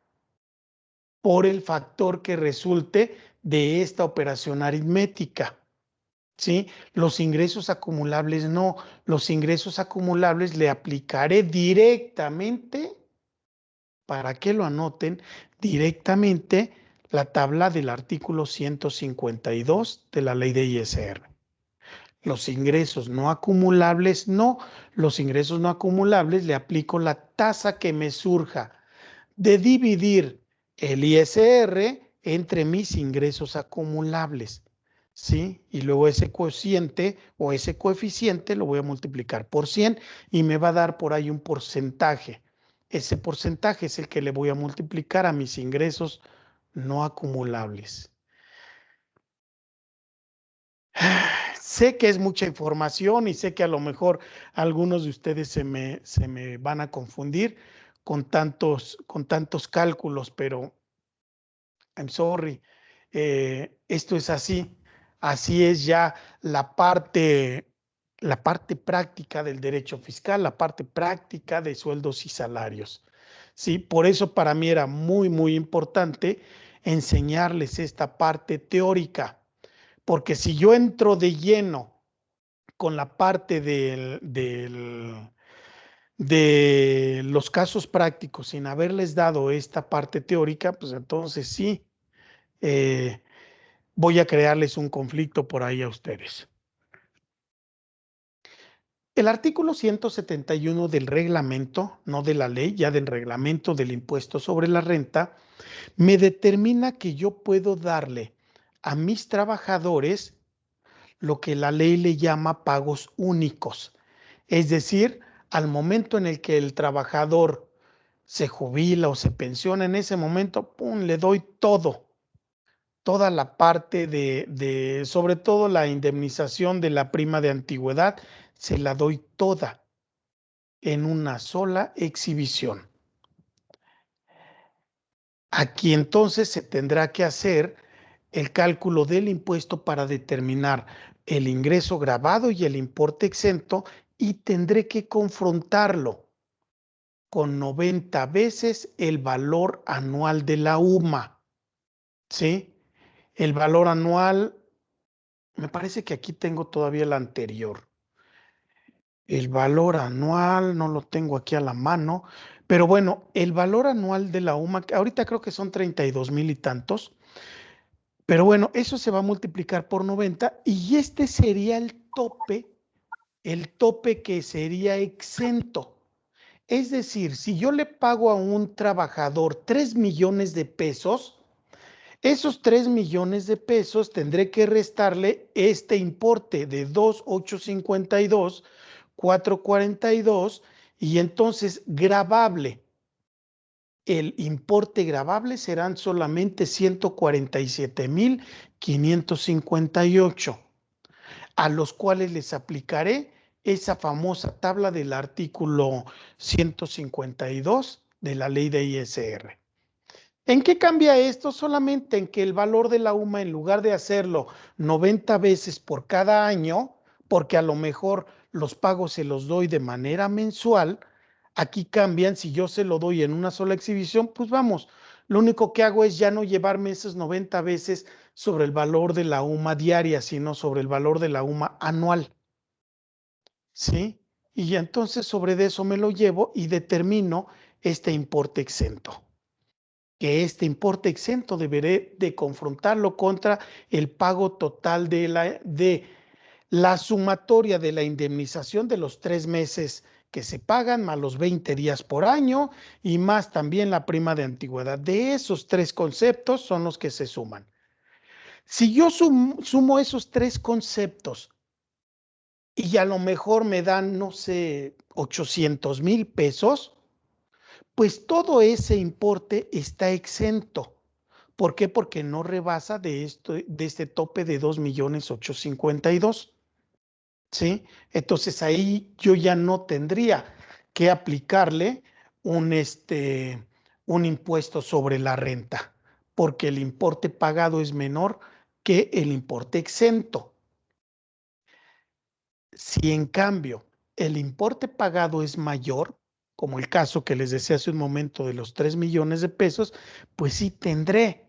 S1: por el factor que resulte de esta operación aritmética. ¿Sí? Los ingresos acumulables no. Los ingresos acumulables le aplicaré directamente, para que lo anoten, directamente la tabla del artículo 152 de la ley de ISR. Los ingresos no acumulables no. Los ingresos no acumulables le aplico la tasa que me surja de dividir el ISR entre mis ingresos acumulables, ¿sí? Y luego ese cociente o ese coeficiente lo voy a multiplicar por 100 y me va a dar por ahí un porcentaje. Ese porcentaje es el que le voy a multiplicar a mis ingresos no acumulables. Sé que es mucha información y sé que a lo mejor algunos de ustedes se me van a confundir con tantos cálculos, pero I'm sorry, esto es así. Así es ya la parte práctica del derecho fiscal, la parte práctica de sueldos y salarios. ¿Sí? Por eso para mí era muy, muy importante enseñarles esta parte teórica, porque si yo entro de lleno con la parte de los casos prácticos sin haberles dado esta parte teórica, pues entonces sí, voy a crearles un conflicto por ahí a ustedes. El artículo 171 del reglamento, no de la ley, ya del reglamento del impuesto sobre la renta, me determina que yo puedo darle a mis trabajadores lo que la ley le llama pagos únicos. Es decir, al momento en el que el trabajador se jubila o se pensiona, en ese momento, ¡pum!, le doy toda la parte sobre todo la indemnización de la prima de antigüedad, se la doy toda en una sola exhibición. Aquí entonces se tendrá que hacer el cálculo del impuesto para determinar el ingreso grabado y el importe exento y tendré que confrontarlo con 90 veces el valor anual de la UMA, ¿sí? El valor anual me parece que aquí tengo todavía el anterior. El valor anual, no lo tengo aquí a la mano, pero bueno, el valor anual de la UMA, ahorita creo que son 32,000 y tantos, pero bueno, eso se va a multiplicar por 90 y este sería el tope que sería exento. Es decir, si yo le pago a un trabajador 3 millones de pesos, esos 3 millones de pesos tendré que restarle este importe de 2,852, 442 y entonces gravable. El importe gravable serán solamente 147,558, a los cuales les aplicaré esa famosa tabla del artículo 152 de la ley de ISR. ¿En qué cambia esto? Solamente en que el valor de la UMA, en lugar de hacerlo 90 veces por cada año, porque a lo mejor los pagos se los doy de manera mensual, aquí cambian, si yo se lo doy en una sola exhibición, pues vamos, lo único que hago es ya no llevarme esas 90 veces sobre el valor de la UMA diaria, sino sobre el valor de la UMA anual, ¿sí? Y ya entonces sobre de eso me lo llevo y determino este importe exento. Que este importe exento deberé de confrontarlo contra el pago total de la sumatoria de la indemnización de los 3 meses que se pagan, más los 20 días por año y más también la prima de antigüedad. De esos 3 conceptos son los que se suman. Si yo sumo esos 3 conceptos y a lo mejor me dan, no sé, 800,000 pesos, pues todo ese importe está exento. ¿Por qué? Porque no rebasa de este tope de 2,852,000. ¿Sí? Entonces ahí yo ya no tendría que aplicarle un impuesto sobre la renta, porque el importe pagado es menor que el importe exento. Si en cambio el importe pagado es mayor, como el caso que les decía hace un momento de los 3 millones de pesos, pues sí tendré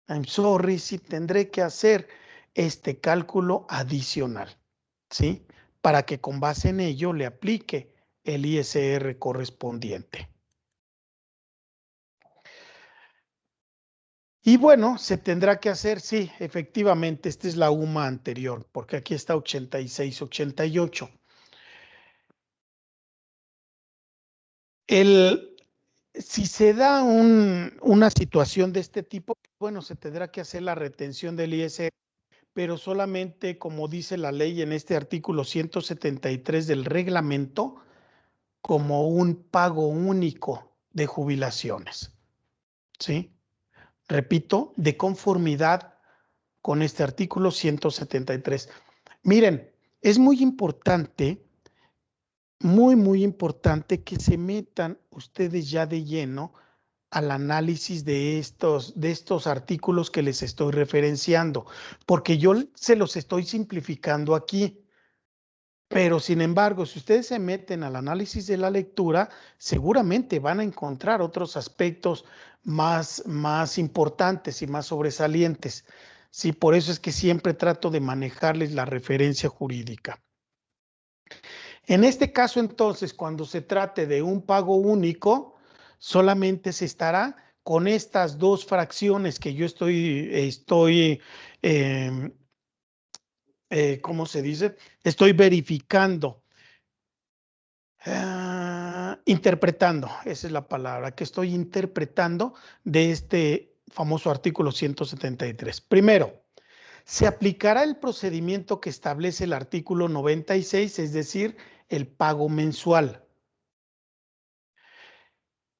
S1: que hacer este cálculo adicional, ¿sí? Para que con base en ello le aplique el ISR correspondiente. Y bueno, se tendrá que hacer, sí, efectivamente, esta es la UMA anterior, porque aquí está 86, 88. Si se da una situación de este tipo, bueno, se tendrá que hacer la retención del ISR, pero solamente, como dice la ley en este artículo 173 del reglamento, como un pago único de jubilaciones. ¿Sí? Repito, de conformidad con este artículo 173. Miren, es muy importante, muy importante que se metan ustedes ya de lleno al análisis de estos artículos que les estoy referenciando, porque yo se los estoy simplificando aquí. Pero sin embargo, si ustedes se meten al análisis de la lectura, seguramente van a encontrar otros aspectos más importantes y más sobresalientes. Sí, por eso es que siempre trato de manejarles la referencia jurídica. En este caso, entonces, cuando se trate de un pago único, solamente se estará con estas dos fracciones que yo estoy ¿cómo se dice? Estoy verificando. Interpretando, esa es la palabra que estoy interpretando de este famoso artículo 173. Primero, se aplicará el procedimiento que establece el artículo 96, es decir, el pago mensual.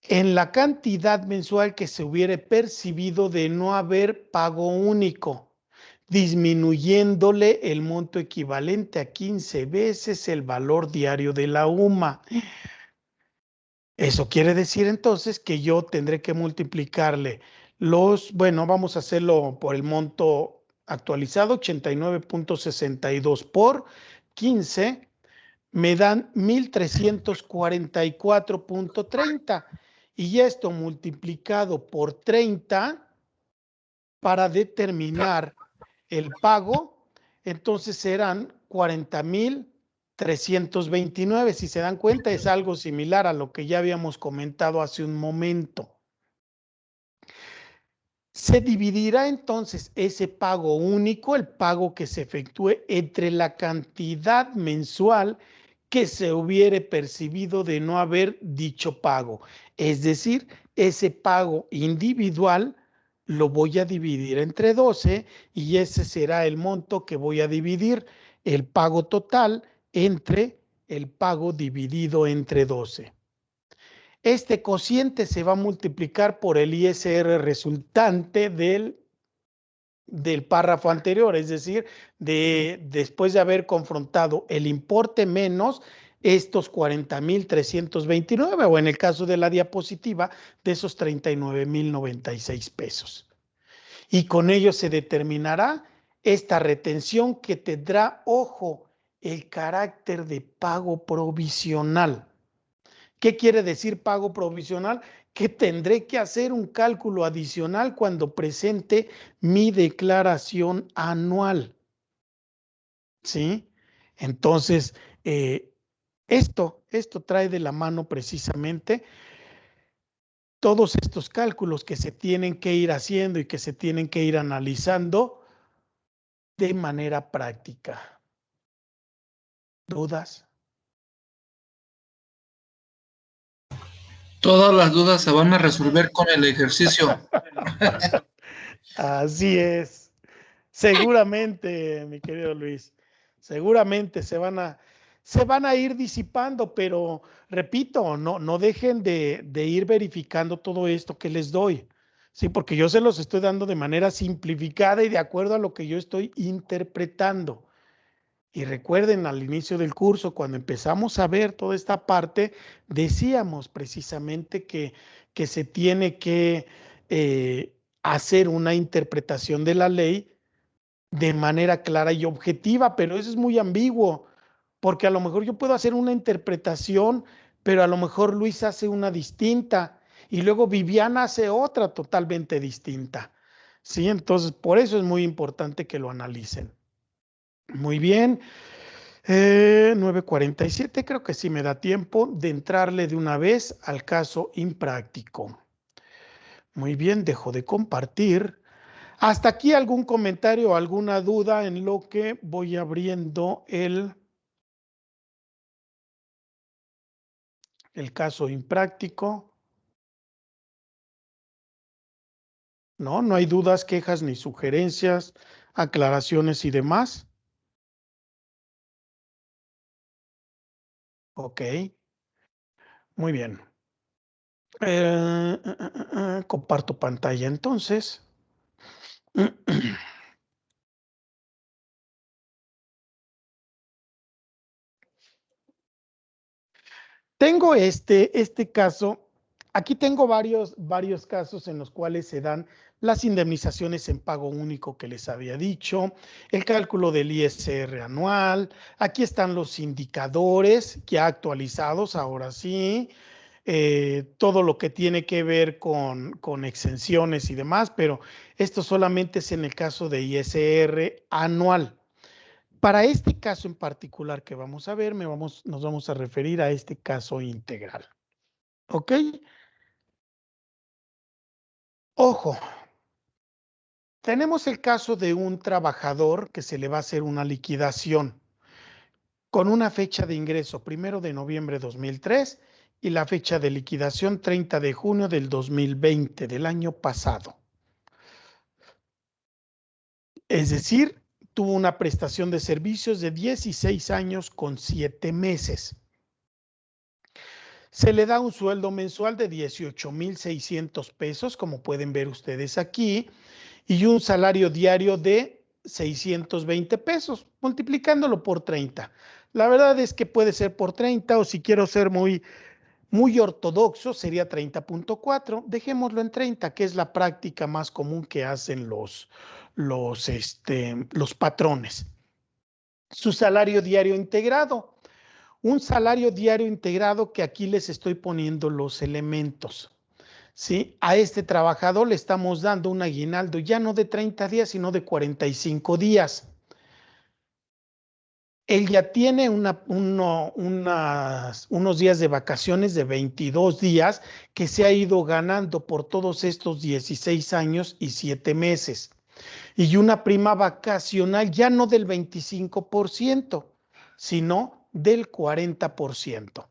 S1: En la cantidad mensual que se hubiere percibido de no haber pago único, disminuyéndole el monto equivalente a 15 veces el valor diario de la UMA. Eso quiere decir entonces que yo tendré que multiplicarle bueno, vamos a hacerlo por el monto actualizado, 89.62 por 15, me dan 1,344.30. Y esto multiplicado por 30 para determinar el pago, entonces serán 40,329. Si se dan cuenta, es algo similar a lo que ya habíamos comentado hace un momento. Se dividirá entonces ese pago único, el pago que se efectúe, entre la cantidad mensual que se hubiere percibido de no haber dicho pago. Es decir, ese pago individual lo voy a dividir entre 12 y ese será el monto que voy a dividir el pago total entre el pago dividido entre 12. Este cociente se va a multiplicar por el ISR resultante del párrafo anterior, es decir, después de haber confrontado el importe menos estos 40,329, o en el caso de la diapositiva, de esos 39,096 pesos. Y con ello se determinará esta retención que tendrá, ojo, el carácter de pago provisional. ¿Qué quiere decir pago provisional? Que tendré que hacer un cálculo adicional cuando presente mi declaración anual. ¿Sí? Entonces, esto trae de la mano precisamente todos estos cálculos que se tienen que ir haciendo y que se tienen que ir analizando de manera práctica. ¿Dudas?
S2: Todas las dudas se van a resolver con el ejercicio.
S1: Así es. Seguramente, mi querido Luis, seguramente se van a ir disipando, pero repito, no dejen de ir verificando todo esto que les doy. Sí, porque yo se los estoy dando de manera simplificada y de acuerdo a lo que yo estoy interpretando. Y recuerden, al inicio del curso, cuando empezamos a ver toda esta parte, decíamos precisamente que se tiene que hacer una interpretación de la ley de manera clara y objetiva, pero eso es muy ambiguo, porque a lo mejor yo puedo hacer una interpretación, pero a lo mejor Luis hace una distinta y luego Viviana hace otra totalmente distinta. ¿Sí? Entonces, por eso es muy importante que lo analicen. Muy bien. 9:47, creo que sí me da tiempo de entrarle de una vez al caso impráctico. Muy bien, dejo de compartir. ¿Hasta aquí algún comentario o alguna duda en lo que voy abriendo el caso impráctico? No hay dudas, quejas ni sugerencias, aclaraciones y demás. Ok, muy bien. Comparto pantalla entonces. Tengo este caso. Aquí tengo varios casos en los cuales se dan las indemnizaciones en pago único que les había dicho, el cálculo del ISR anual. Aquí están los indicadores ya actualizados, ahora sí. Todo lo que tiene que ver con exenciones y demás, pero esto solamente es en el caso de ISR anual. Para este caso en particular que vamos a ver, nos vamos a referir a este caso integral. ¿Ok? Ojo, tenemos el caso de un trabajador que se le va a hacer una liquidación con una fecha de ingreso 1 de noviembre de 2003 y la fecha de liquidación 30 de junio del 2020, del año pasado. Es decir, tuvo una prestación de servicios de 16 años con 7 meses. Se le da un sueldo mensual de 18,600 pesos, como pueden ver ustedes aquí, y un salario diario de 620 pesos, multiplicándolo por 30. La verdad es que puede ser por 30 o si quiero ser muy ortodoxo sería 30.4. Dejémoslo en 30, que es la práctica más común que hacen los patrones. Su salario diario integrado. Un salario diario integrado que aquí les estoy poniendo los elementos. ¿Sí? A este trabajador le estamos dando un aguinaldo ya no de 30 días, sino de 45 días. Él ya tiene unos días de vacaciones de 22 días que se ha ido ganando por todos estos 16 años y 7 meses. Y una prima vacacional ya no del 25%, sino del 40%.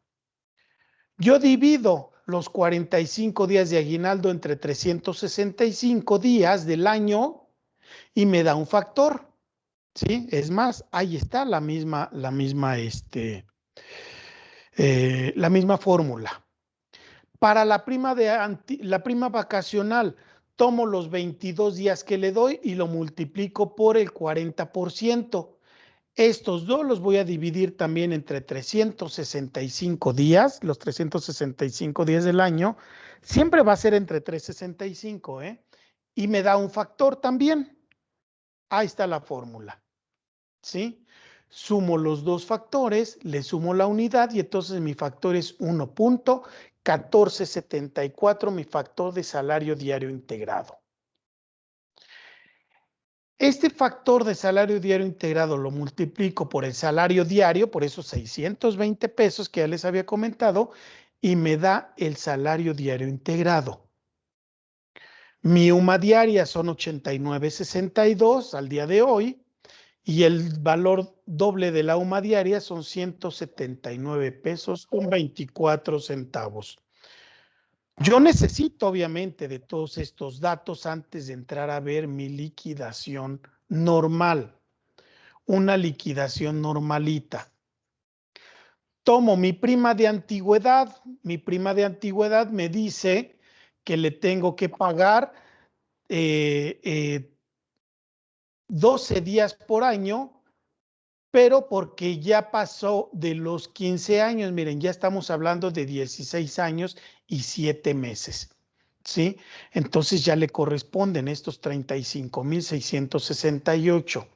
S1: Yo divido los 45 días de aguinaldo entre 365 días del año y me da un factor. ¿Sí? Es más, ahí está la misma fórmula. Para la prima vacacional, tomo los 22 días que le doy y lo multiplico por el 40%. Estos dos los voy a dividir también entre 365 días, los 365 días del año. Siempre va a ser entre 365, ¿eh? Y me da un factor también. Ahí está la fórmula. ¿Sí? Sumo los dos factores, le sumo la unidad y entonces mi factor es 1.1474, mi factor de salario diario integrado. Este factor de salario diario integrado lo multiplico por el salario diario, por esos 620 pesos que ya les había comentado, y me da el salario diario integrado. Mi UMA diaria son 89.62 al día de hoy. Y el valor doble de la UMA diaria son 179 pesos con 24 centavos. Yo necesito, obviamente, de todos estos datos antes de entrar a ver mi liquidación normal. Una liquidación normalita. Tomo mi prima de antigüedad. Mi prima de antigüedad me dice que le tengo que pagar 12 días por año, pero porque ya pasó de los 15 años, miren, ya estamos hablando de 16 años y 7 meses, ¿sí? Entonces ya le corresponden estos 35.668.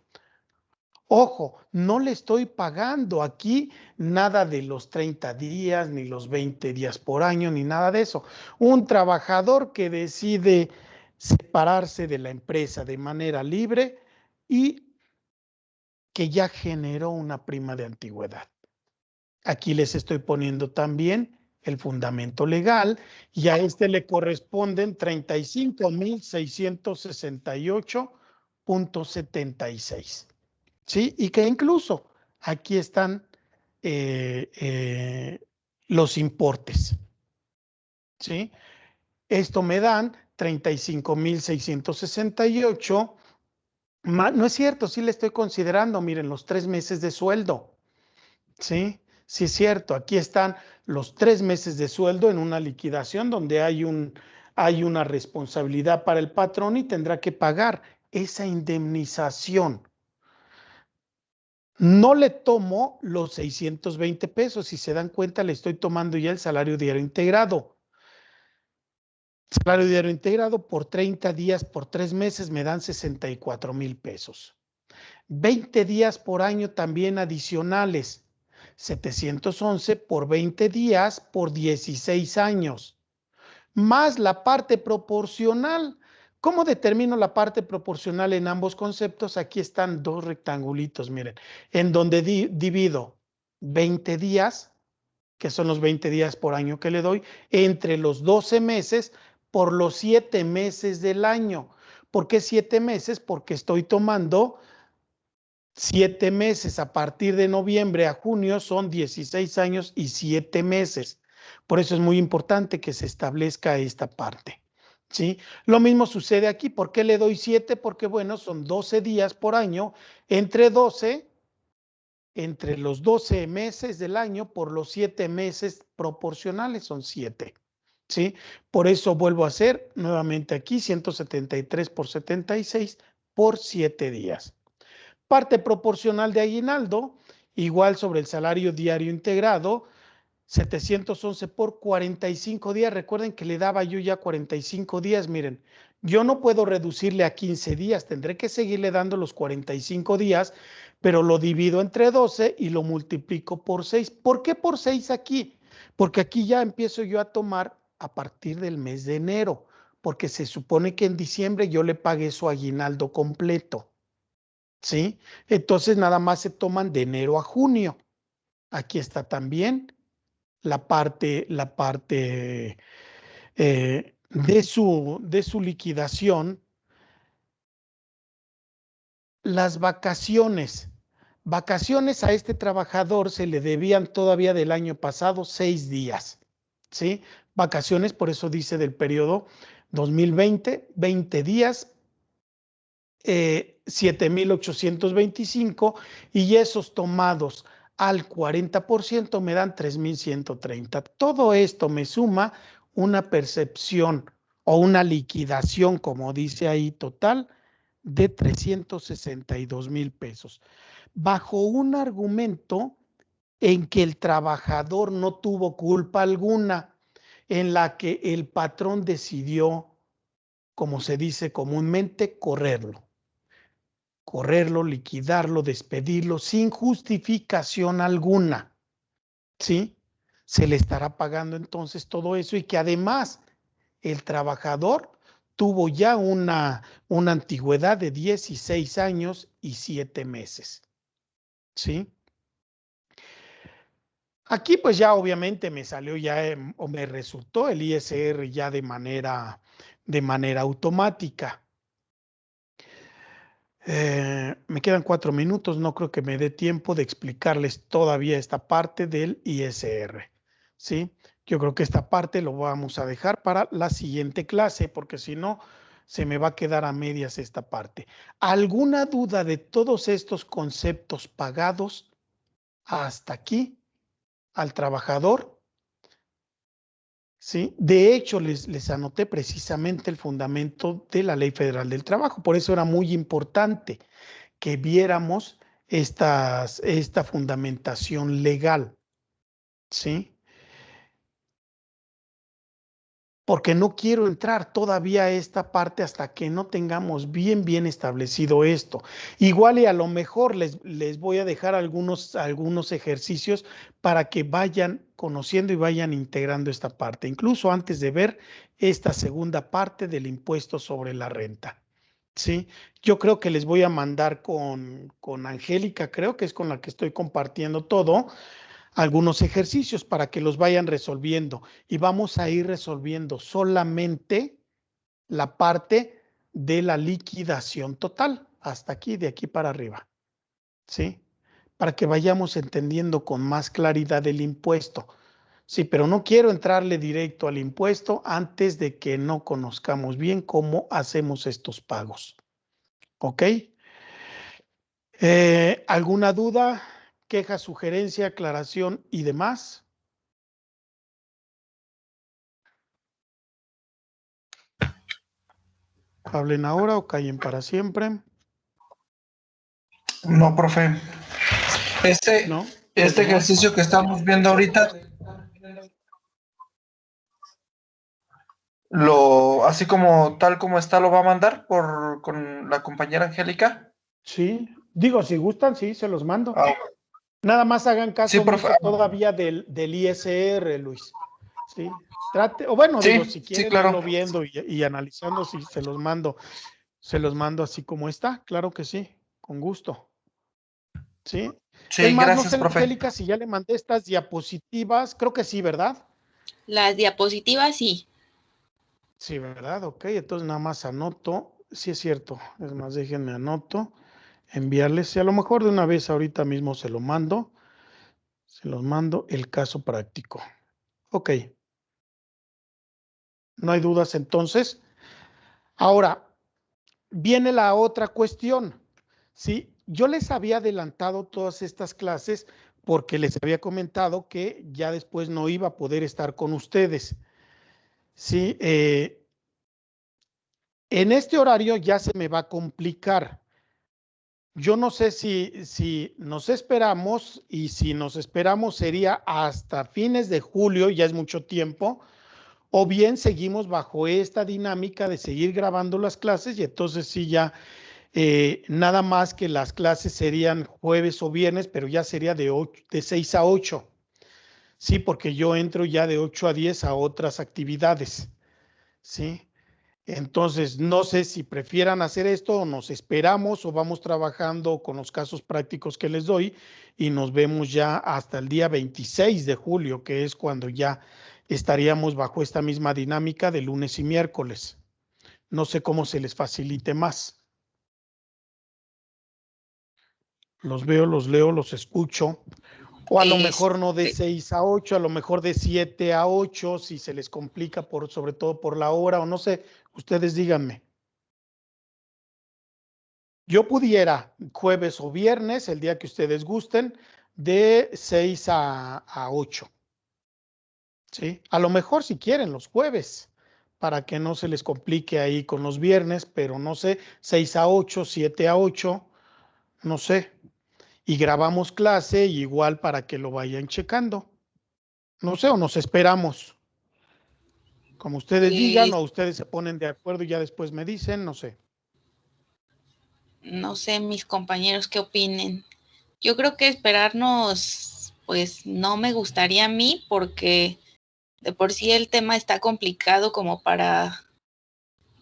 S1: Ojo, no le estoy pagando aquí nada de los 30 días, ni los 20 días por año, ni nada de eso. Un trabajador que decide separarse de la empresa de manera libre y que ya generó una prima de antigüedad. Aquí les estoy poniendo también el fundamento legal y a este le corresponden 35.668.76. ¿Sí? Y que incluso aquí están los importes. ¿Sí? Esto me dan 35.668. No es cierto, sí le estoy considerando, miren, los 3 meses de sueldo. ¿Sí? Sí es cierto, aquí están los 3 meses de sueldo en una liquidación donde hay una responsabilidad para el patrón y tendrá que pagar esa indemnización. No le tomo los 620 pesos, si se dan cuenta le estoy tomando ya el salario diario integrado. Salario diario integrado por 30 días, por 3 meses me dan 64,000 pesos. 20 días por año también adicionales. 711 por 20 días por 16 años. Más la parte proporcional. ¿Cómo determino la parte proporcional en ambos conceptos? Aquí están dos rectangulitos, miren, en donde divido 20 días, que son los 20 días por año que le doy, entre los 12 meses por los 7 meses del año. ¿Por qué 7 meses? Porque estoy tomando 7 meses a partir de noviembre a junio, son 16 años y 7 meses. Por eso es muy importante que se establezca esta parte. ¿Sí? Lo mismo sucede aquí. ¿Por qué le doy 7? Porque, bueno, son 12 días por año, entre los 12 meses del año por los 7 meses proporcionales son 7. ¿Sí? Por eso vuelvo a hacer nuevamente aquí 173 por 76 por 7 días. Parte proporcional de aguinaldo, igual sobre el salario diario integrado, 711 por 45 días. Recuerden que le daba yo ya 45 días. Miren, yo no puedo reducirle a 15 días. Tendré que seguirle dando los 45 días, pero lo divido entre 12 y lo multiplico por 6. ¿Por qué por 6 aquí? Porque aquí ya empiezo yo a tomar a partir del mes de enero, porque se supone que en diciembre yo le pagué su aguinaldo completo. ¿sí? Entonces nada más se toman de enero a junio. Aquí está también la parte de su liquidación. Las vacaciones. Vacaciones a este trabajador se le debían todavía del año pasado 6 días, ¿sí? Vacaciones, por eso dice del periodo 2020, 20 días, 7,825, y esos tomados al 40% me dan 3,130. Todo esto me suma una percepción o una liquidación, como dice ahí, total de 362,000 pesos, bajo un argumento en que el trabajador no tuvo culpa alguna, en la que el patrón decidió, como se dice comúnmente, correrlo, liquidarlo, despedirlo sin justificación alguna, ¿sí? Se le estará pagando entonces todo eso, y que además el trabajador tuvo ya una antigüedad de 16 años y 7 meses, ¿sí? Aquí pues ya obviamente me salió ya o me resultó el ISR ya de manera automática. Me quedan 4 minutos, no creo que me dé tiempo de explicarles todavía esta parte del ISR, ¿sí? Yo creo que esta parte lo vamos a dejar para la siguiente clase, porque si no, se me va a quedar a medias esta parte. ¿Alguna duda de todos estos conceptos pagados hasta aquí al trabajador? ¿Sí? De hecho, les anoté precisamente el fundamento de la Ley Federal del Trabajo. Por eso era muy importante que viéramos esta fundamentación legal, ¿sí? Porque no quiero entrar todavía a esta parte hasta que no tengamos bien establecido esto. Igual y a lo mejor les voy a dejar algunos ejercicios para que vayan conociendo y vayan integrando esta parte, incluso antes de ver esta segunda parte del impuesto sobre la renta, ¿sí? Yo creo que les voy a mandar con Angélica, creo que es con la que estoy compartiendo todo, algunos ejercicios para que los vayan resolviendo, y vamos a ir resolviendo solamente la parte de la liquidación total, hasta aquí, de aquí para arriba, ¿sí? Para que vayamos entendiendo con más claridad el impuesto. Sí, pero no quiero entrarle directo al impuesto antes de que no conozcamos bien cómo hacemos estos pagos. ¿Ok? ¿Alguna duda, queja, sugerencia, aclaración y demás? ¿Hablen ahora o callen para siempre?
S2: No, profe.
S1: ¿No?
S2: Este ejercicio que estamos viendo ahorita, así como tal como está, lo va a mandar con la compañera Angélica.
S1: Sí, digo, si gustan, sí, se los mando.
S2: Ah,
S1: Nada más hagan
S2: sí,
S1: caso
S2: profe.
S1: omiso todavía del ISR, Luis. Sí, trate, o bueno, digo, si
S2: Sí,
S1: quieren
S2: claro.
S1: irlo viendo y analizando, sí, se los mando así como está, claro que sí, con gusto. Sí.
S2: Sí,
S1: Es más, no
S2: gracias,
S1: sé,
S2: profe.
S1: Angélica, si ya le mandé estas diapositivas, creo que sí, ¿verdad?
S4: Las diapositivas sí.
S1: Sí, ¿verdad? Ok, entonces nada más anoto, sí es cierto, es más, déjenme anoto, enviarles, y a lo mejor de una vez ahorita mismo se los mando el caso práctico. Ok, no hay dudas entonces. Ahora, viene la otra cuestión, ¿sí? Yo les había adelantado todas estas clases porque les había comentado que ya después no iba a poder estar con ustedes, ¿sí? En este horario ya se me va a complicar. Yo no sé si nos esperamos, y si nos esperamos sería hasta fines de julio, ya es mucho tiempo, o bien seguimos bajo esta dinámica de seguir grabando las clases, y entonces sí ya nada más que las clases serían jueves o viernes, pero ya sería de 6 a 8, sí, porque yo entro ya de 8 a 10 a otras actividades, sí. Entonces, no sé si prefieran hacer esto o nos esperamos o vamos trabajando con los casos prácticos que les doy y nos vemos ya hasta el día 26 de julio, que es cuando ya estaríamos bajo esta misma dinámica de lunes y miércoles. No sé cómo se les facilite más. Los veo, los leo, los escucho. O a lo mejor no de 6 a 8, a lo mejor de 7 a 8, si se les complica sobre todo por la hora, o no sé, ustedes díganme. Yo pudiera jueves o viernes, el día que ustedes gusten, de 6 a 8. ¿Sí? A lo mejor si quieren los jueves, para que no se les complique ahí con los viernes, pero no sé, 6 a 8, 7 a 8, no sé. Y grabamos clase igual para que lo vayan checando. No sé, o nos esperamos. Como ustedes digan, o ustedes se ponen de acuerdo y ya después me dicen, no sé.
S4: No sé, mis compañeros qué opinen. Yo creo que esperarnos, pues no me gustaría a mí, porque de por sí el tema está complicado como para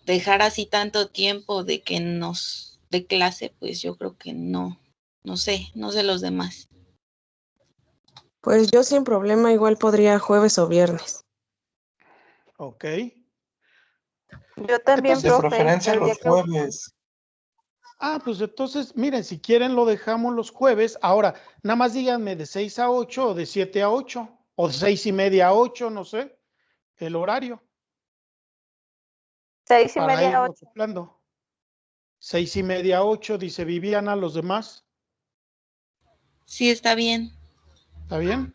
S4: dejar así tanto tiempo de que nos de clase, pues yo creo que no sé los demás.
S6: Pues yo sin problema igual podría jueves o viernes.
S1: Ok.
S3: Yo también,
S2: De
S1: Entonces,
S3: profe.
S2: preferencia
S3: El día
S2: los
S3: que
S2: jueves.
S1: pues entonces, miren, si quieren lo dejamos los jueves. Ahora, nada más díganme de 6 a 8 o de 7 a 8 o de 6:30 a 8, no sé, el horario para
S3: 6:30 a
S1: irlo
S3: 8.
S1: acoplando. 6:30 a 8, dice Viviana, los demás.
S4: Sí, está bien.
S1: ¿Está bien?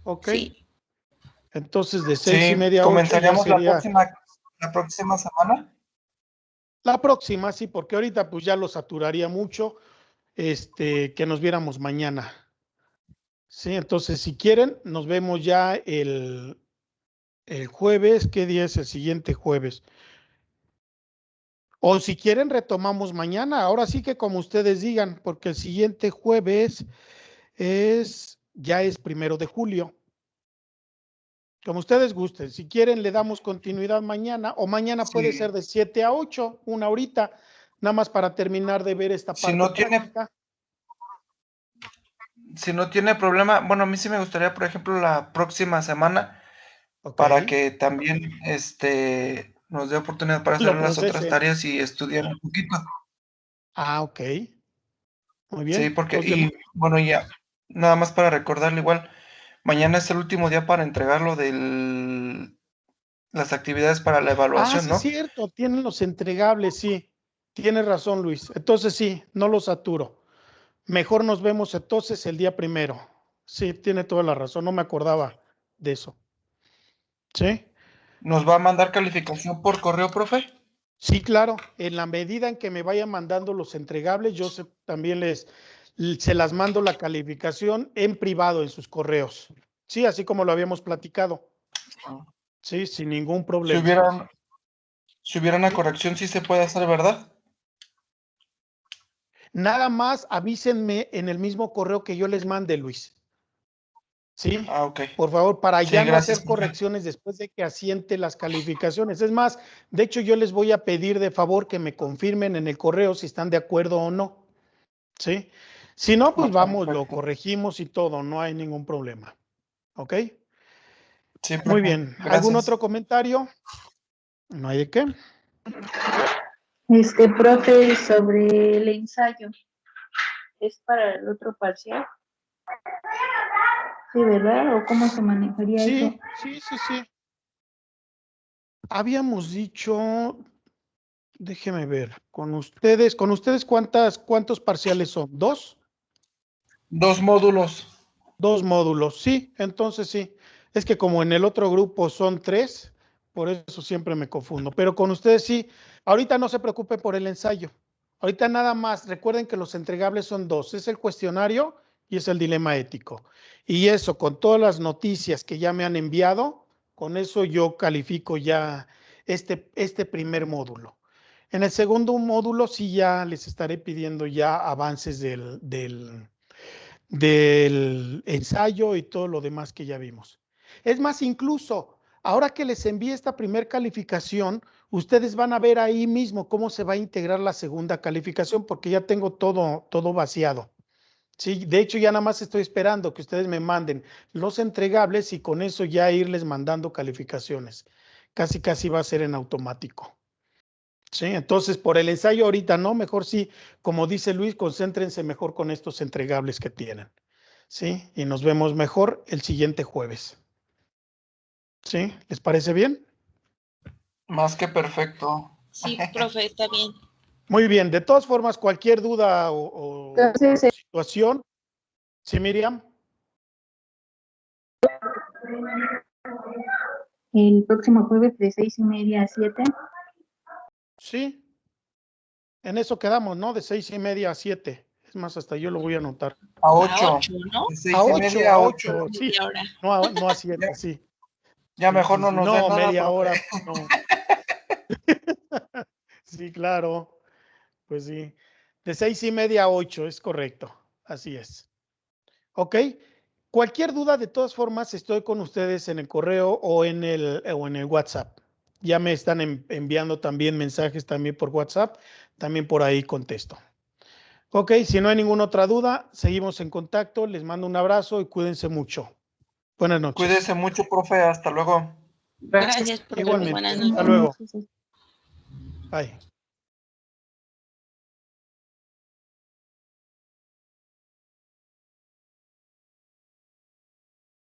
S1: Ok.
S4: Sí.
S1: Entonces, de
S2: Sí,
S1: 6:30 a 8 ya
S2: comenzaríamos
S1: sería
S2: la próxima semana.
S1: la próxima, sí, porque ahorita pues ya lo saturaría mucho, que nos viéramos mañana. Sí, entonces si quieren, nos vemos ya el jueves. ¿Qué día es el siguiente jueves? O si quieren, retomamos mañana. Ahora sí que como ustedes digan, porque el siguiente jueves ya es 1 de julio. Como ustedes gusten. Si quieren, le damos continuidad mañana, o mañana puede ser de 7 a 8, una horita, nada más para terminar de ver esta
S2: Si
S1: parte
S2: no tiene,
S1: práctica.
S2: si no tiene problema, bueno, a mí sí me gustaría, por ejemplo, la próxima semana,
S1: Ok.
S2: para que también nos dé oportunidad para hacer
S1: Lo
S2: las otras
S1: procesen.
S2: tareas y estudiar un poquito.
S1: Ok. Muy
S2: Sí,
S1: bien.
S2: porque,
S1: Entonces,
S2: y bueno, ya, nada más para recordarle igual, mañana es el último día para entregarlo de las actividades para la evaluación,
S1: sí es
S2: ¿no?
S1: cierto, tienen los entregables, sí. Tienes razón, Luis. Entonces sí, no los saturo. Mejor nos vemos entonces el día 1. Sí, tiene toda la razón, no me acordaba de eso. ¿Sí?
S2: ¿Nos va a mandar calificación por correo, profe?
S1: Sí, claro. En la medida en que me vayan mandando los entregables, yo también se las mando la calificación en privado en sus correos. Sí, así como lo habíamos platicado. Sí, sin ningún
S2: Si
S1: problema.
S2: hubiera una
S1: ¿Sí?
S2: corrección, sí se puede hacer, ¿verdad?
S1: Nada más avísenme en el mismo correo que yo les mande, Luis. ¿Sí?
S2: Ok.
S1: Por favor, para
S2: Sí,
S1: ya no
S2: gracias,
S1: hacer
S2: profe.
S1: correcciones después de que asiente las calificaciones. Es más, de hecho, yo les voy a pedir de favor que me confirmen en el correo si están de acuerdo o no. ¿Sí? Si no, pues vamos, lo
S2: Perfecto.
S1: corregimos y todo, no hay ningún problema. ¿Ok?
S2: Sí,
S1: Muy
S2: profe.
S1: bien. ¿Algún
S2: Gracias.
S1: otro comentario? No hay de qué.
S7: Profe, sobre el ensayo, ¿es para el otro parcial? Sí, ¿verdad? ¿O cómo se manejaría eso?
S1: Sí. Habíamos dicho, déjeme ver, con ustedes, ¿cuántos parciales son? ¿Dos?
S2: 2 módulos.
S1: 2 módulos, sí, entonces sí. Es que como en el otro grupo son 3, por eso siempre me confundo. Pero con ustedes sí, ahorita no se preocupen por el ensayo. Ahorita nada más, recuerden que los entregables son 2, es el cuestionario y es el dilema ético. Y eso, con todas las noticias que ya me han enviado, con eso yo califico ya este primer módulo. En el segundo módulo sí ya les estaré pidiendo ya avances del ensayo y todo lo demás que ya vimos. Es más, incluso ahora que les envíe esta primer calificación, Ustedes van a ver ahí mismo cómo se va a integrar la segunda calificación porque ya tengo todo vaciado. Sí, de hecho ya nada más estoy esperando que ustedes me manden los entregables y con eso ya irles mandando calificaciones. Casi va a ser en automático. Sí, entonces por el ensayo ahorita no, mejor sí, como dice Luis, concéntrense mejor con estos entregables que tienen. Sí, y nos vemos mejor el siguiente jueves. ¿Sí? ¿Les parece bien?
S2: Más que perfecto.
S4: Sí, profe, está bien.
S1: Muy bien, de todas formas, cualquier duda o
S3: Entonces,
S1: situación. ¿Sí, Miriam?
S7: El próximo jueves de 6:30 a 7.
S1: Sí. En eso quedamos, ¿no? De 6:30 a 7. Es más, hasta yo lo voy a anotar.
S2: A
S4: A
S2: 8.
S4: 8, ¿no?
S2: De 6
S1: A
S2: y
S1: 8,
S2: media
S1: a
S2: a
S1: 8,
S2: 8.
S1: sí.
S4: Media hora.
S1: No a 7, sí.
S2: Ya
S1: Sí,
S2: mejor
S1: sí,
S2: no
S1: sí.
S2: nos
S1: No,
S2: den nada,
S1: media
S2: profe.
S1: hora, no. Sí, claro. Pues sí. De 6:30 a 8, es correcto. Así es. ¿Ok? Cualquier duda, de todas formas, estoy con ustedes en el correo o en el WhatsApp. Ya me están enviando también mensajes también por WhatsApp. También por ahí contesto. Ok, si no hay ninguna otra duda, seguimos en contacto. Les mando un abrazo y cuídense mucho. Buenas noches.
S2: Cuídese mucho, profe. Hasta luego.
S4: Gracias, profe.
S1: Igualmente.
S4: Buenas
S1: Hasta
S4: noches.
S1: luego. Bye.